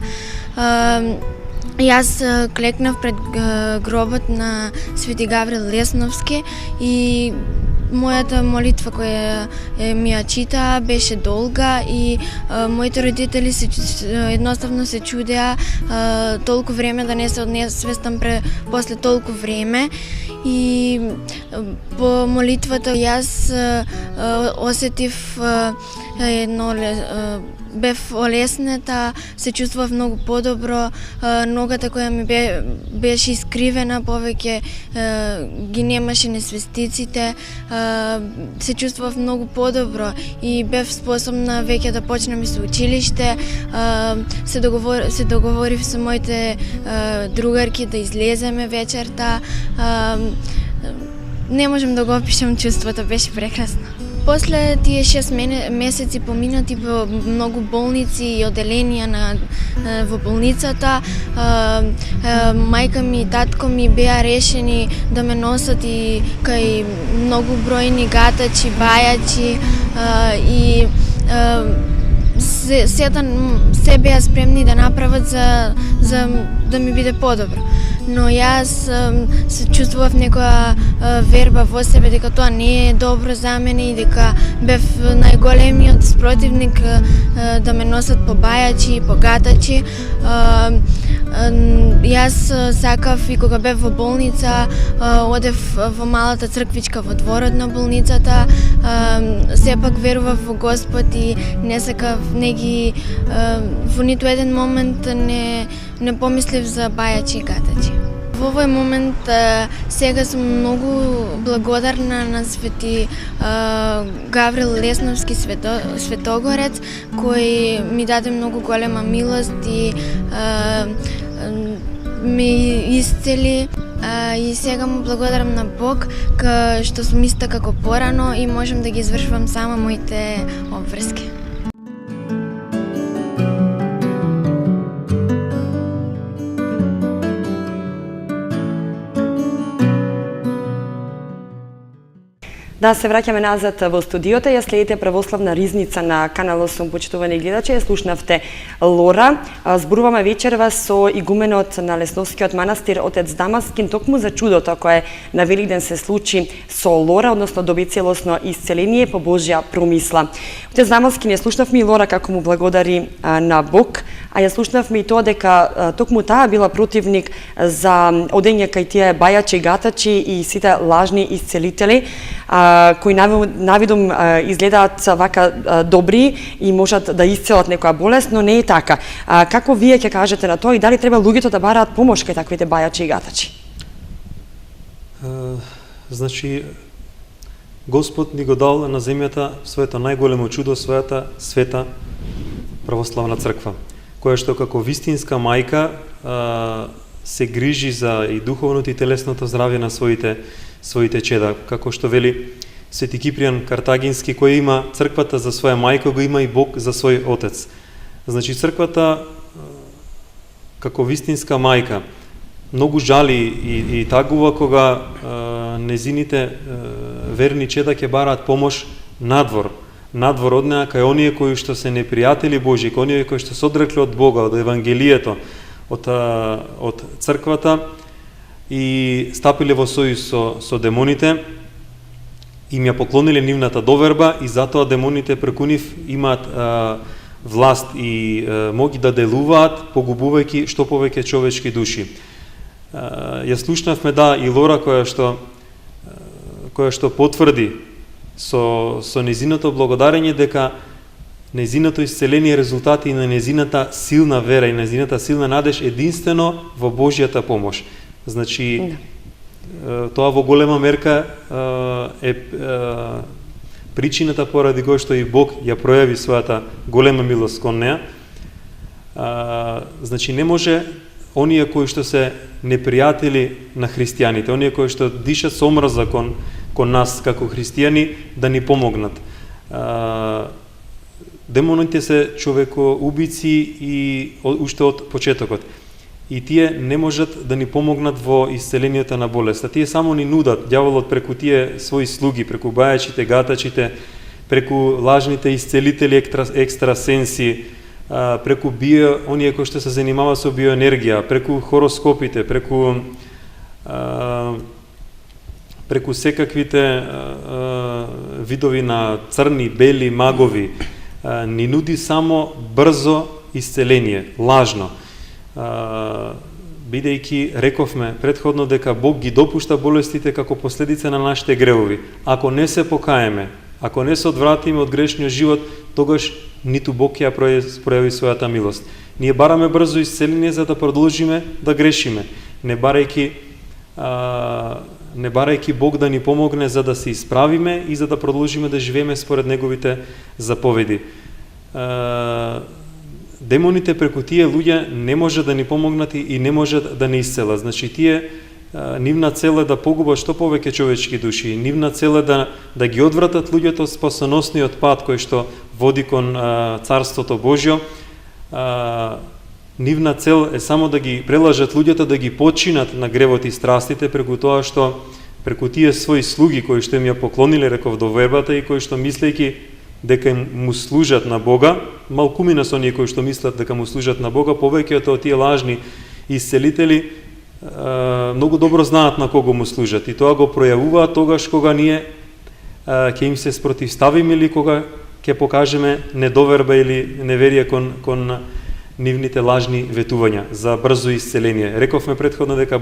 јас клекнав пред гробот на Свети Гаврил Лесновски и мојата молитва која ми ја читаа беше долга и моите родители едноставно се чудеа толку време да не се однесвестам после толку време. И по молитвата јас осетив бев олеснета, се чувствував многу подобро, ногата која ми беше искривена, повеќе ги немаше несвестиците, се чувствував многу подобро и бев способна веќе да почнем со училиште. Се договорив со моите другарки да излеземе вечерта. Не можам да го опишам чувството, беше прекрасно. После тие 6 месеци поминати во многу болници и оделенија во болницата, мајка ми и татко ми беа решени да ме носат и кај многу бројни гатачи, бајачи и се беа спремни да направат за да ми биде подобро. Но јас се чувствував некоја верба во себе дека тоа не е добро за мене и дека бев најголемиот спротивник да ме носат по бајачи и по гатачи. Јас сакав и кога бев во болница, одев во малата црквичка во дворот на болницата, сепак верував во Господ и не сакав, во ниту еден момент не помислив за бајачи и гатачи. Во овој момент сега сум многу благодарна на свети Гаврил Лесновски светогорец, кој ми даде многу голема милост и ме исцели. И сега му благодарам на Бог што сум иста како порано и можам да ги извршувам сама моите обврски. Да се враќаме назад во студиото. Ја следите Православна ризница на Канал 8, почитувани гледачи. Ја слушнавте Лора. Зборуваме вечерва со игуменот на Лесновскиот манастир, отец Дамаскин, токму за чудото кое на Великден се случи со Лора, односно доби целосно исцеление по Божја промисла. Отец Дамаскин, ја слушнавме и Лора како му благодари на Бог, а ја слушнавме и тоа дека токму таа била противник за одење кај тие бајачи, гатачи и сите лажни исцелители, кои навидом изгледаат вака добри и можат да исцелат некоја болест, но не е така. Како вие ќе кажете на тоа и дали треба луѓето да бараат помош кај таквите бајачи и гатачи? Значи, Господ ни го дал на земјата своето најголемо чудо, својата света православна црква, која што како вистинска мајка се грижи за и духовното и телесното здравје на своите чеда, како што вели Свети Кипријан Картагински, кој има црквата за своја мајка, го има и Бог за свој отец. Значи црквата како вистинска мајка многу жали и тагува кога незините верни чеда ќе бараат помош надвор од неа, кај оние кои што се непријатели Божи, кај оние кои што се одрекле од Бога, од Евангелието, од црквата и стапиле во сојуз со демоните, им ја поклониле нивната доверба и затоа демоните преку нив имаат власт и моги да делуваат, погубувајќи што повеќе човечки души. Ја слушнавме и Лора која што потврди со незиното благодарење дека незиното исцеление резултати на незината силна вера и незината силна надеж единствено во Божјата помош. Значи, тоа во голема мерка е причината поради која што и Бог ја пројави својата голема милост кон неа. Значи, не може оние кои што се непријатели на христијаните, оние кои што дишат со омраза кон нас како христијани, да ни помогнат. Демоните се човекоубици и уште од почетокот. И тие не можат да ни помогнат во исцелението на болеста. Тие само ни нудат, дјаволот преку тие своји слуги, преку бајачите, гатачите, преку лажните исцелители, екстрасенси, преку оние кои што се занимаваат со биоенергија, преку хороскопите, преку секаквите видови на црни, бели, магови, ни нуди само брзо исцеление, лажно. Бидејќи рековме претходно дека Бог ги допушта болестите како последица на нашите гревови. Ако не се покаеме, ако не се одвратиме од грешниот живот, тогаш ниту Бог ја пројави својата милост. Ние бараме брзо исцеление за да продолжиме да грешиме, не барајќи Бог да ни помогне за да се исправиме и за да продолжиме да живееме според неговите заповеди. Демоните преку тие луѓе не може да ни помогнат и не може да ни исцелат. Значи тие нивна цел е да погубат што повеќе човечки души. Нивна цел е да ги одвратат луѓето од спасоносниот пат кој што води кон Царството Божјо. Нивна цел е само да ги прелажат луѓето да ги починат на гревот и страстите преку тоа што преку тие своји слуги кои што им ја поклониле, реков, довербата и кои што мислејќи дека му служат на Бога, малкумина со оние кои што мислат дека му служат на Бога, повеќето од тие лажни исцелители многу добро знаат на кого му служат и тоа го пројавуваат тогаш кога ние ќе им се спротивставиме или кога ќе покажеме недоверба или неверие кон нивните лажни ветувања за брзо исцеление. Рековме претходно дека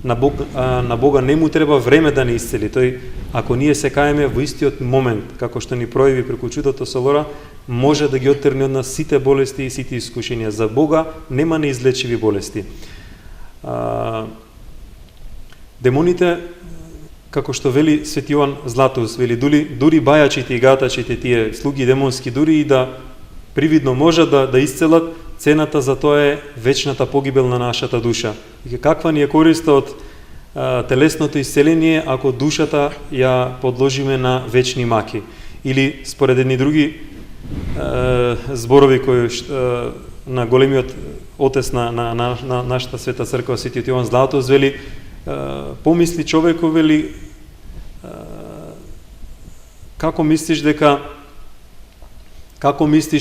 на Бога не му треба време да не исцели. Тој, ако ние се каеме во истиот момент, како што ни прояви преку чудото со Лора, може да ги оттргне од нас сите болести и сите искушенија. За Бога нема неизлечиви болести. Демоните, како што вели Свети Јован Златоуст, вели дури бајачите и гатачите, тие слуги демонски, дури и да привидно можат да исцелат, цената за тоа е вечната погибел на нашата душа. И каква ни е користа од телесното исцеление ако душата ја подложиме на вечни маки? Или според едни други зборови кои на големиот отец на нашата света црква Свети Јован Златоуст вели, помисли човеко, вели, како мислиш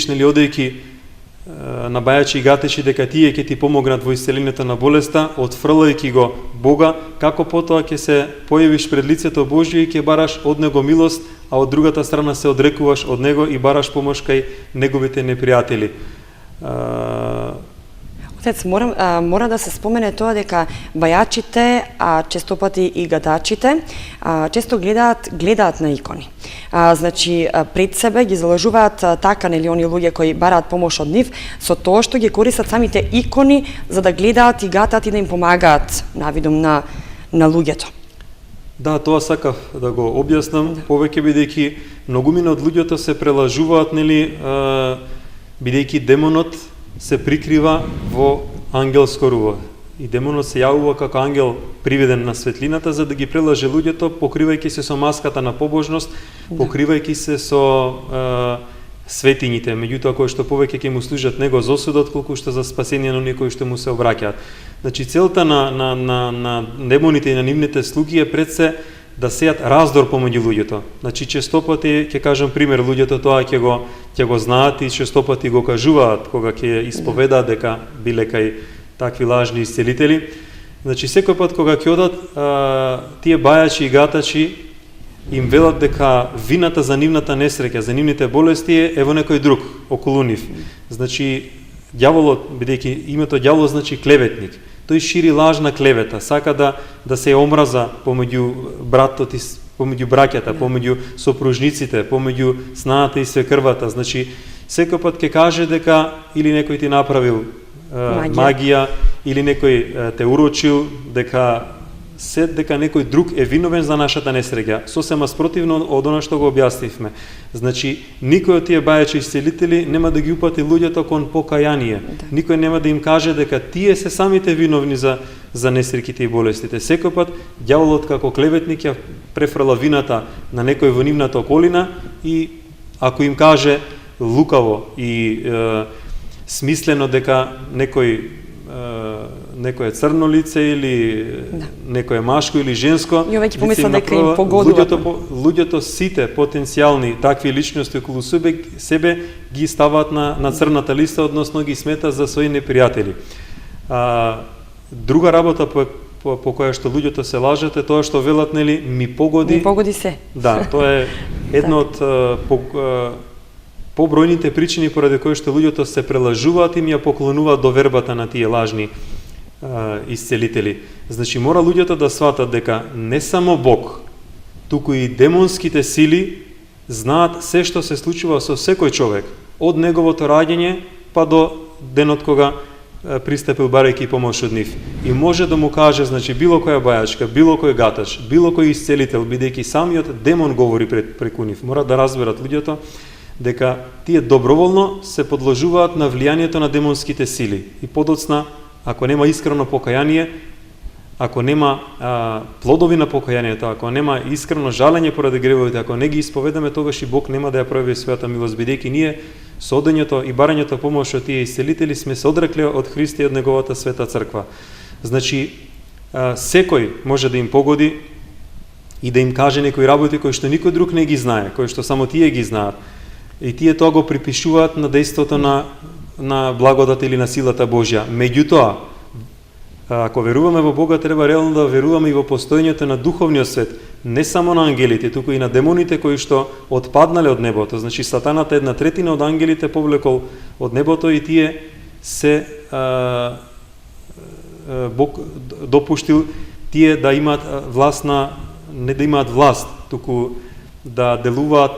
нели одејќи на бајачи и гатечи дека тие ќе ти помогнат во исцелението на болеста, отфрлајќи го Бога, како потоа ќе се појавиш пред лицето Божје и ќе бараш од Него милост, а од другата страна се одрекуваш од Него и бараш помош кај неговите непријатели. Отец, мора да се спомене тоа дека бајачите, а често пати и гадачите, често гледаат на икони. Значи, пред себе ги залажуваат така, нели, они луѓе кои бараат помош од нив, со тоа што ги користат самите икони за да гледаат и гатаат и да им помагаат навидом на луѓето. Да, тоа сакав да го објаснам, повеќе бидејќи многумина од луѓето се прелажуваат, нели, бидејќи демонот се прикрива во ангелско руво. И демонот се јавува како ангел приведен на светлината за да ги прелаже луѓето, покривајќи се со маската на побожност, покривајќи се со светињите, меѓутоа кои што повеќе ќе му служат него за осудот, колку што за спасение на оние кои што му се обраќаат. Значи, целта на демоните и на нивните слуги е пред се да сеат раздор помеѓу луѓето. Значи, често пати, ќе кажам пример, луѓето тоа ќе го знаат и често пати го кажуваат кога ќе исповедаат дека биле кај такви лажни исцелители. Значи, секој пат кога ќе одат тие бајачи и гатачи, им велат дека вината за нивната несреќа, за нивните болести е во некој друг, околу нив. Значи, ѓаволот, бидејќи името ѓавол значи клеветник, тој шири лажна клевета, сака да се омраза помеѓу братот и помеѓу браќата, помеѓу сопружниците, помеѓу снаата и свекрвата. Значи, секој пат ќе каже дека или некој ти направил магија, или некој те урочил, дека некој друг е виновен за нашата несреќа. Сосема спротивно од она што го објаснивме. Значи, никој од тие бајачи исцелители нема да ги упати луѓето кон покаяние. Никој нема да им каже дека тие се самите виновни за несреќите и болестите. Секој пат ѓаволот како клеветник ја префрла вината на некој во нивната околина и ако им каже лукаво и смислено дека некој е црно лице или некој е машко или женско, Ја веќе помисла дека им погодува. Луѓето сите потенцијални такви личности околу себе ги ставаат на црната листа, односно ги смета за своји непријатели. Друга работа по која што луѓето се лажат е тоа што велат, нели, ми погоди се. Да, тоа е едно од побројните причини поради кои што луѓето се прелажуваат и ми ја поклонуваат довербата на тие лажни исцелители. Значи, мора луѓето да сватат дека не само Бог, туку и демонските сили знаат се што се случува со секој човек, од неговото раѓање па до денот кога пристапил барајќи помош од нив. И може да му каже, значи, било која бајачка, било кој гатач, било кој исцелител, бидејќи самиот демон говори преку нив. Мора да разберат луѓето дека тие доброволно се подложуваат на влијанието на демонските сили. И подоцна, ако нема искрено покаяние, ако нема плодови на покаянието, ако нема искрено жалење поради гревовите, ако не ги исповедаме, тогаш и Бог нема да ја пројави својата милост, бидејќи ние со одењето и барањето помош од тие исцелители сме се одрекле од Христа и од неговата света црква. Значи, секој може да им погоди и да им каже некои работи кои што никој друг не ги знае, кои што само тие ги знаат. И тие тоа го припишуваат на дејството на благодат или на силата Божја. Меѓутоа, ако веруваме во Бога, треба реално да веруваме и во постоењето на духовниот свет, не само на ангелите, туку и на демоните кои што отпаднале од небото. Значи, сатаната 1/3 од ангелите повлекол од небото и тие се Бог допуштил тие да имаат власт не да имаат власт, туку да делуваат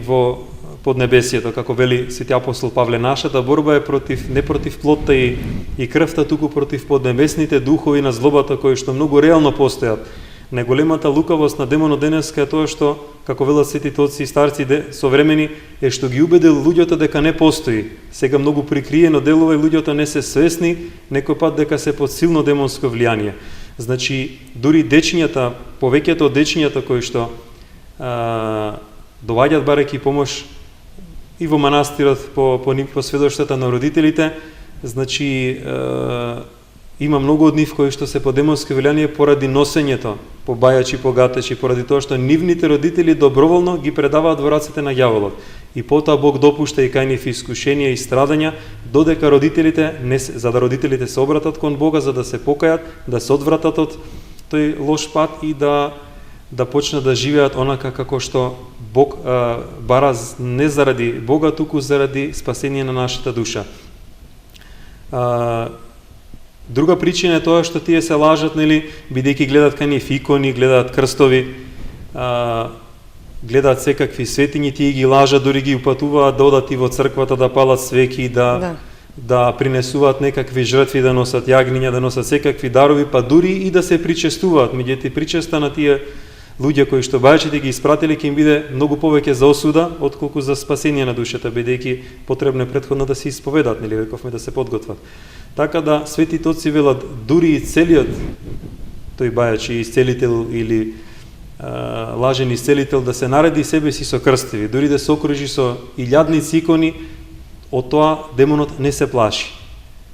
во поднебесието, како вели свети апостол Павле. Нашата борба е не против плотта и крвта, туку против поднебесните духови на злобата кои што многу реално постојат. Најголемата лукавост на демонот денеска е тоа што, како велат светите отци и старци современи, е што ги убедил луѓето дека не постои. Сега многу прикриено делува и луѓето не се свесни, некој пат дека се под силно демонско влијание. Значи, дури дечињата, повеќето од дечињата кои што доваѓаат барајќи помош и во манастирот по сведоштвата на родителите, значи има многу од нив кои што се под демонско влијание поради носењето по бајачи, по гатечи, поради тоа што нивните родители доброволно ги предаваат во рацете на ѓаволот. И потоа Бог допушта и кај нив искушенија и страдања, додека родителите за да родителите се обратат кон Бога, за да се покајат, да се одвратат од тој лош пат и да почнат да живеат онака како што Бог бара, не заради Бога, туку заради спасение на нашата душа. Друга причина е тоа што тие се лажат, бидејќи гледаат кај нив икони, гледаат крстови, гледаат секакви светињи, тие ги лажат, дури ги упатуваат да одат и во црквата да палат свеќи, да принесуваат некакви жртви, да носат јагниња, да носат секакви дарови, па дури и да се причестуваат. Меѓутоа причеста на тие луѓе кои што бајачите ги испратили ќе им биде многу повеќе за осуда отколку за спасение на душата, бидејќи потребно е претходно да се исповедат, рековме да се подготват. Така да светите отци велат, дури и целиот тој бајач и исцелител или лажен исцелител да се нареди себе си со крстеви, дури да се окружи со илјадници икони, од тоа демонот не се плаши.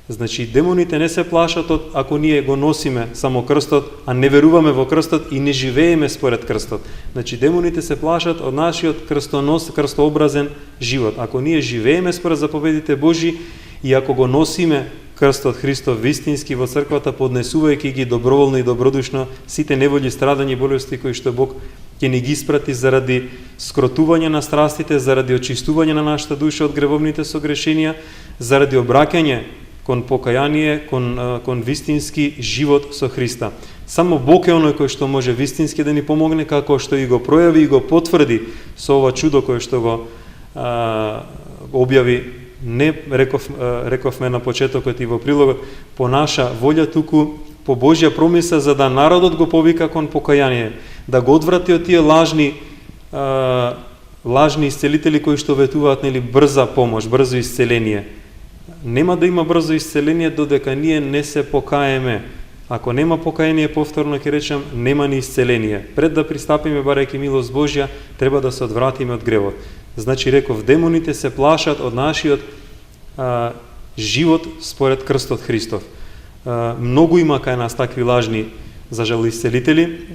Значи, демоните не се плашат ако ние го носиме само крстот, а не веруваме во крстот и не живееме според крстот. Значи, демоните се плашат од нашиот крстообразен живот. Ако ние живееме според заповедите Божи и ако го носиме крстот Христов вистински во црквата, поднесувајќи ги доброволно и добродушно сите неволји, страдања и болести кои што Бог ќе ни ги испрати заради скротување на страстите, заради очистување на нашата душа од гревовните согрешенија, заради обраќање кон покаяние, кон вистински живот со Христа. Само Бог е оној кој што може вистински да ни помогне, како што и го пројави и го потврди со ова чудо кое што го објави, не рековме на почетокот и во прилогот, по наша волја, туку по Божја промисла, за да народот го повика кон покаяние, да го одврати од тие лажни исцелители кои што ветуваат брза помош, брзо исцеление. Нема да има брзо исцеление додека ние не се покаеме. Ако нема покаяние, повторно ќе речем, нема ни исцеление. Пред да пристапиме барајќи милост Божја, треба да се одвратиме од гревот. Значи, реков, демоните се плашат од нашиот живот според крстот Христов. Многу има кај нас такви лажни, за жал, исцелители.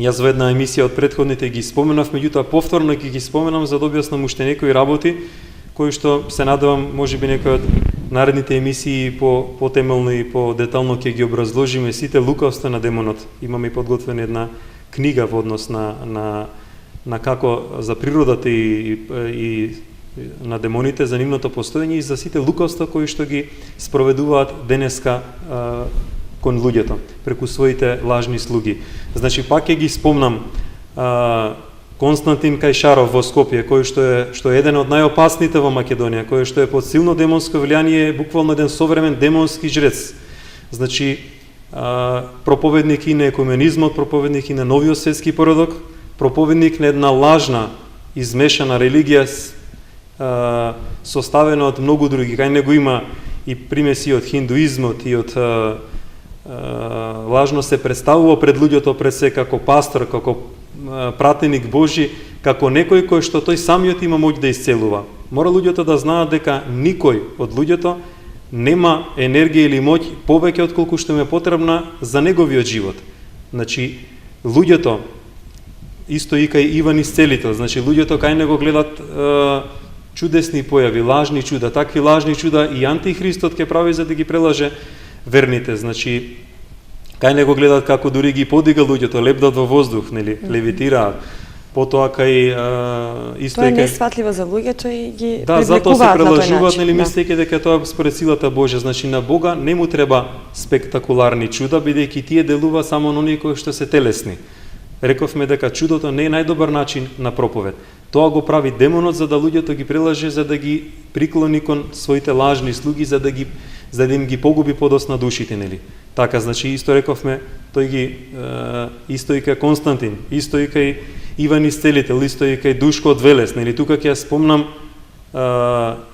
Јас во една емисија од претходните ги споменав, меѓутоа повторно ги споменам за да објаснам уште некои работи, кои што се надевам, можеби некој од наредните емисии по-темелно и по-детално ќе ги образложиме сите лукавства на демонот. Имаме и подготвена една книга во однос на како за природата и на демоните, за нивното постоење и за сите лукавства кои што ги спроведуваат денеска кон луѓето преку своите лажни слуги. Значи, пак ќе ги спомнам Константин Кајшаров во Скопје, кој што е еден од најопасните во Македонија, кој што е под силно демонско влијание, буквално еден современ демонски жрец. Значи, проповедник и на екуменизмот, проповедник и на новиот светски поредок, проповедник на една лажна, измешана религија, составена од многу други. Кај него има и примеси од хиндуизмот и од лажно се представува пред луѓето пред се како пастор, како пратеник Божи, како некој кој што тој самиот има моќ да исцелува. Мора луѓето да знаат дека никој од луѓето нема енергија или моќ повеќе отколку што им е потребна за неговиот живот. Значи, луѓето, исто и кај Иван Исцелител, значи луѓето кај него гледат чудесни појави, лажни чуда, такви лажни чуда и антихристот ќе прави за да ги прелаже верните. Значи, кај него гледат како дури ги подига луѓето, лепдат во воздух, левитираат. потоа кај исто Тоа е и кај несватливо за луѓето и ги да, затоа се привлекуваат на тој прелажуваат, начин. нели, Да. мислејќи дека тоа според силата Божја. Значи на Бога не му треба спектакуларни чуда, бидејќи тие делува само на оние кои што се телесни. Рековме дека чудото не е најдобар начин на проповед. Тоа го прави демонот за да луѓето ги прелаже, за да ги приклони кон своите лажни слуги, за да им ги погуби подосна душите, нели? Така, значи исто рековме, тој ги исто и кај Константин, исто и кај Иван Исцелител, исто и кај Душко од Велес, нели? Тука ќе ја спомнам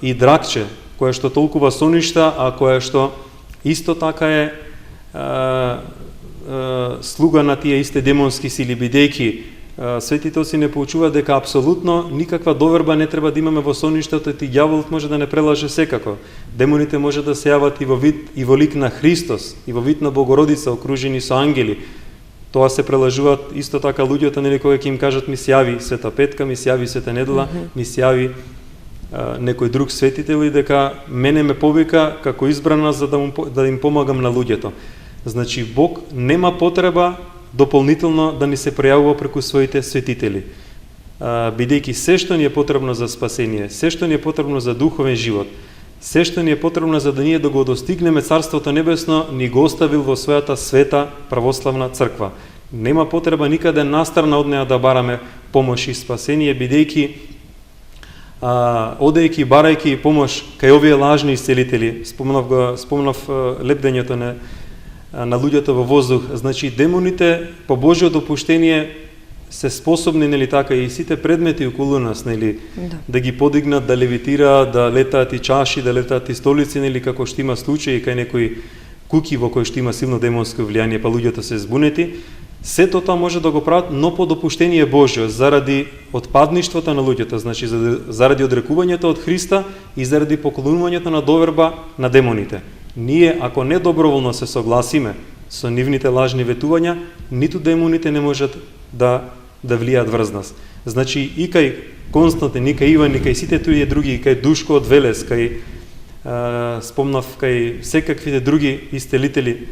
и Дракче, која што толкува соништа, а која што исто така е слуга на тие исти демонски сили, бидејќи светите оци не поучуваат дека апсолутно никаква доверба не треба да имаме во соништето, и ѓаволот може да не прелаже секако. Демоните може да се јават и во вид и во лик на Христос, и во вид на Богородица, окружени со ангели. Тоа се прелажуваат исто така луѓето, нели, кога ќе им кажат ми се јави Света Петка, ми се јави Света Недела, ми се јави некој друг светител, и дека мене ме повика како избрана за да им помагам на луѓето. Значи Бог нема потреба дополнително да ни се пројавува преку своите светители. Бидејќи се што ни е потребно за спасение, се што ни е потребно за духовен живот, се што ни е потребно за да ние да го достигнеме Царството Небесно, ни го оставил во својата света православна црква. Нема потреба никаде настрана од неа да бараме помош и спасение, бидејќи одејќи барајќи помош кај овие лажни исцелители, спомнав лепдењето на луѓето во воздух. Значи демоните по Божјо допуштение се способни, нели така, и сите предмети околу нас, нели, да ги подигнат, да левитираат, да летаат и чаши, да летаат и столици, нели, како што има случаи кај некои куки во кои што има силно демонско влијание, па луѓето се збунети. Сето тоа може да го прават, но по допуштение Божјо, заради отпадништвото на луѓето, значи заради одрекувањето од Христа и заради поклонувањето на доверба на демоните. Ние, ако не доброволно се согласиме со нивните лажни ветувања, ниту демоните не можат да влијаат врз нас. Значи и кај Константин, и кај Иван, и кај сите тие други, и кај Душко од Велес, кај спомнав кај секаквите други исцелители,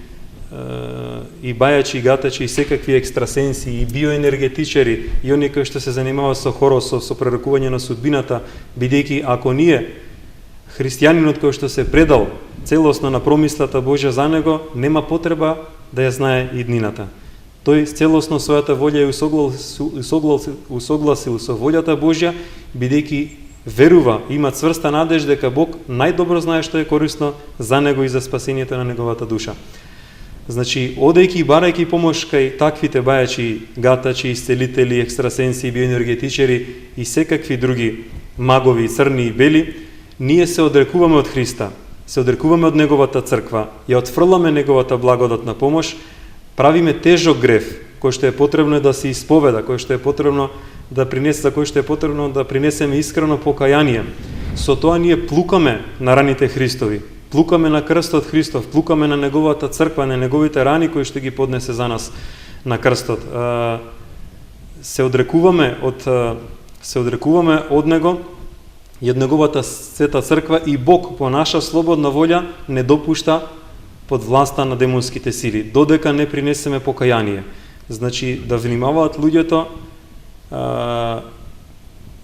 и бајачи, и гатачи, и секакви екстрасенси, и биоенергетичари, и оние кои што се занимаваат со хоросов, со пререкување на судбината, бидејќи ако ние, христијанинот кој што се предал целосно на промислата Божја за него, нема потреба да ја знае и днината. Тој целосно својата волја усогласил со волјата Божја, бидејќи верува, има цврста надеж дека Бог најдобро знае што е корисно за него и за спасението на неговата душа. Значи, одејќи и барајќи помош кај таквите бајачи, гатачи, исцелители, екстрасенси, биоенергетичари и секакви други магови, црни и бели, ние се одрекуваме од Христа, се одрекуваме од неговата црква, ја отфрламе неговата благодатна помош, правиме тежок грев, кој што е потребно да се исповеда, кој што е потребно да принесеме искрено покаяние. Со тоа ние плукаме на раните Христови, плукаме на крстот Христов, плукаме на неговата црква, на неговите рани кои што ги поднесе за нас на крстот. Се одрекуваме од него и од неговата света црква, и Бог по наша слободна волја не допушта под власта на демонските сили, додека не принесеме покаяние. Значи, да внимаваат луѓето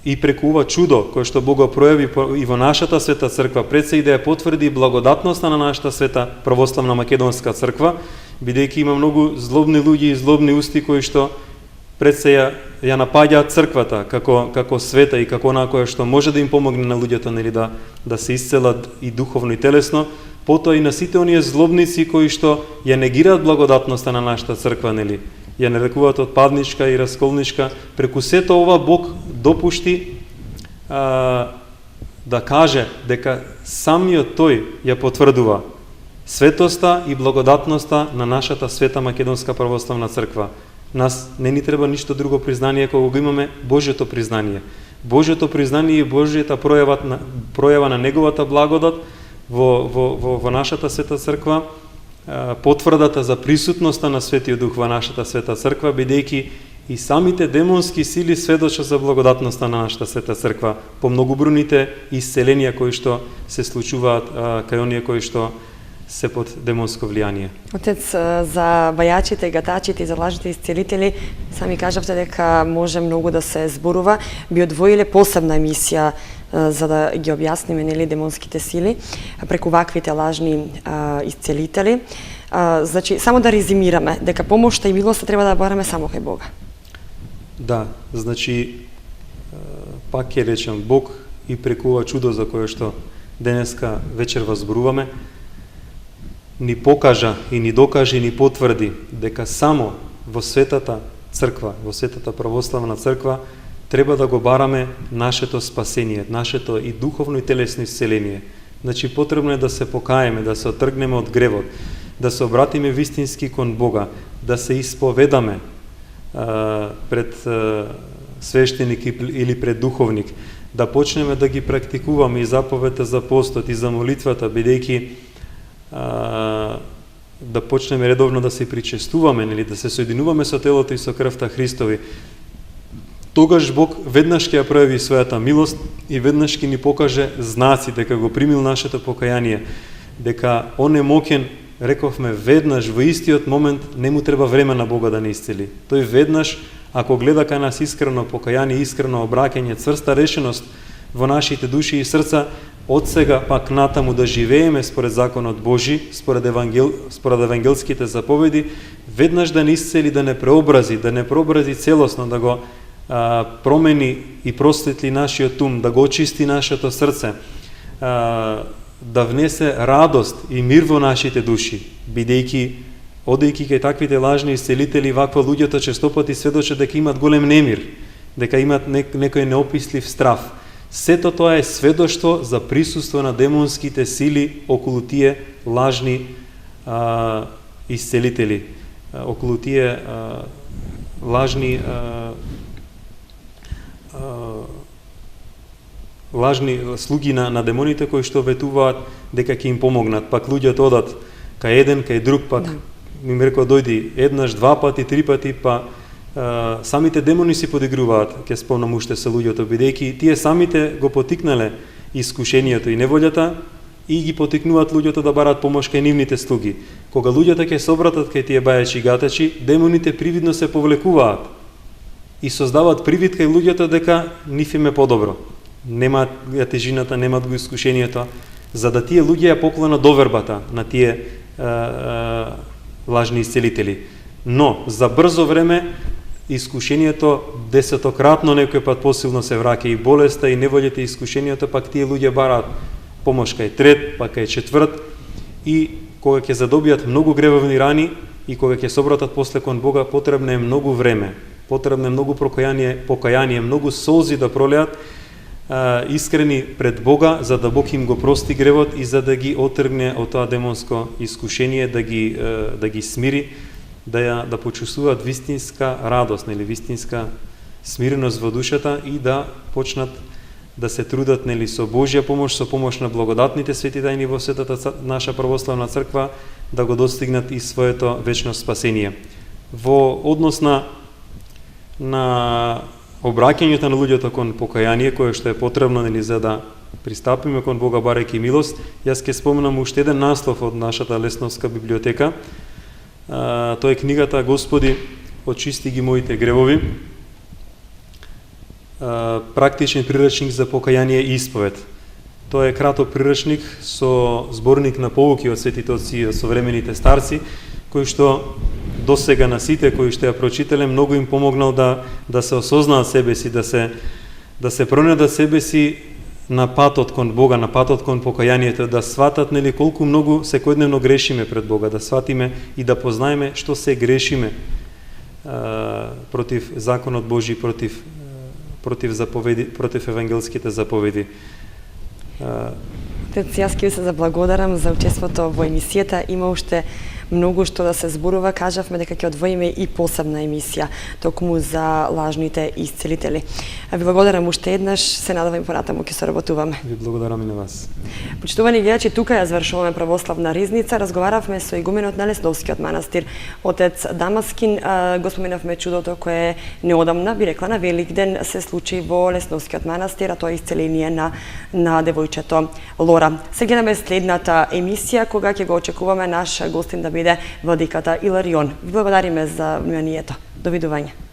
и преку ова чудо кој што Бог го пројави и во нашата света црква, пред се и да ја потврди благодатноста на нашата света православна македонска црква, бидејќи има многу злобни луѓе и злобни усти кои што пред се ја напаѓаат црквата како света и како она која што може да им помогне на луѓето, нели, да се исцелат и духовно и телесно, потоа и на сите оние злобници кои што ја негираат благодатноста на нашата црква, нели, ја нарекуваат отпадничка и расколничка. Преку сето ова Бог допушти да каже дека самиот тој ја потврдува светоста и благодатноста на нашата света македонска православна црква. Нас не ни треба ништо друго признание, кога го имаме Божјото признание. Божјото признание и Божјата пројава на неговата благодат во нашата света црква, потврдата за присутноста на Светиот Дух во нашата света црква, бидејќи и самите демонски сили сведочат за благодатноста на нашата света црква по многобрујните исцеленија кои што се случуваат кај оние кои што се под демонско влијание. Отец, за бајачите, гатачите и за лажните исцелители, сами кажавте дека може многу да се зборува. Би одвоиле посебна емисија за да ги објасниме нели демонските сили преку ваквите лажни исцелители. Значи, само да резимираме дека помошта и милоста треба да бараме само кај Бога. Да, значи пак ќе речем, Бог и преку ова чудо за кое што денеска вечер возборуваме, ни покажа и ни докаже и ни потврди дека само во светата црква, во светата православна црква, треба да го бараме нашето спасение, нашето и духовно и телесно исцеление. Значи потребно е да се покаеме, да се отргнеме од гревот, да се обратиме вистински кон Бога, да се исповедаме пред свештеник или пред духовник, да почнеме да ги практикуваме и заповедта за постот и за молитвата, бидејќи да почнеме редовно да се причестуваме, нели, да се соединуваме со телото и со крвта Христови. Тогаш Бог веднаш ќе ја прояви својата милост и веднаш ќе ни покаже знаци дека го примил нашето покаяние, дека Он е моќен, рековме веднаш во истиот момент, не му треба време на Бога да не исцели. Тој веднаш, ако гледа кај нас искрено покаяние, искрено обраќање, цврста решеност во нашите души и срца, од сега пак натаму да живееме според законот Божи, според евангелските заповеди, веднаш да не исцели, да не преобрази целосно, да го промени и просветли нашиот ум, да го очисти нашето срце, да внесе радост и мир во нашите души, бидејќи одејќи кај таквите лажни исцелители, ваква луѓето честопати сведочат дека имат голем немир, дека имат некој неопислив страв. Сето тоа е сведоштво за присуство на демонските сили околу тие лажни исцелители, околу тие лажни слуги на демоните кои што ветуваат дека ќе им помогнат. Пак луѓето одат кај еден, кај друг, пак им рекоа дојди еднаш, два пати, три пати, па самите демони си подигруваат, ќе спомнам уште со луѓето, бидејќи тие самите го потикнале искушението и неволјата и ги потикнуваат луѓето да бараат помош кај нивните слуги. Кога луѓето ќе се обратат кај тие бајачи и гатачи, демоните привидно се повлекуваат и создаваат привид кај луѓето дека нив им е подобро. Немаат тежината, немаат го искушението, за да тие луѓе ја поклонат довербата на тие лажни исцелители. Но за брзо време искушението десетократно некој пат посилно се враќа и болеста и неволјата и искушението, пак тие луѓе бараат помош кај трет, пак кај четврт, и кога ќе задобијат многу гревовни рани и кога ќе се обратат после кон Бога, потребно е многу време, потребно е многу покаяние, многу солзи да пролеат искрени пред Бога, за да Бог им го прости гревот и за да ги отргне од тоа демонско искушение, да ги смири, да почувствуваат вистинска радост, нели, вистинска смиреност во душата и да почнат да се трудат, нели, со Божја помош, со помош на благодатните свети тајни во светата наша православна црква, да го достигнат и своето вечно спасение. Во однос на обраќањето на луѓето кон покаяние, кое што е потребно, нели, за да пристапиме кон Бога барајќи милост, јас ќе споменам уште еден наслов од нашата Лесновска библиотека. Тоа е книгата Господи, очисти ги моите гревови, практичен приречник за покаяние и исповед. Тоа е краток приречник со зборник на поуки од светите отци и од современите старци, кој што досега на сите кои што ја прочитале многу им помогнал да се осознаат себе си, да се пронедат себе си на патот кон Бога, на патот кон покајанието, да сватат, нели, колку многу секојдневно грешиме пред Бога, да сватиме и да познаеме што се грешиме против законот Божи, против заповеди, против евангелските заповеди. Отец, јас ќе се заблагодарам за учеството во емисијата. Има уште многу што да се зборува, кажавме дека ќе одвоиме и посебна емисија токму за лажните исцелители. Ви благодарам уште еднаш, се надевам понатаму ќе соработуваме. Ви благодарам и на вас. Почитувани гледачи, тука ја завршуваме православна ризница. Разговаравме со игуменот на Лесновскиот манастир, отец Дамаскин. Го споменавме чудото кое неодамна, би рекла на Великден, се случи во Лесновскиот манастир, а тоа е исцеление на девојчето Лора. Се гледаме следната емисија, кога ќе го очекуваме наш гостин да биде владиката Иларион. Ви благодариме за вниманието. Довидување.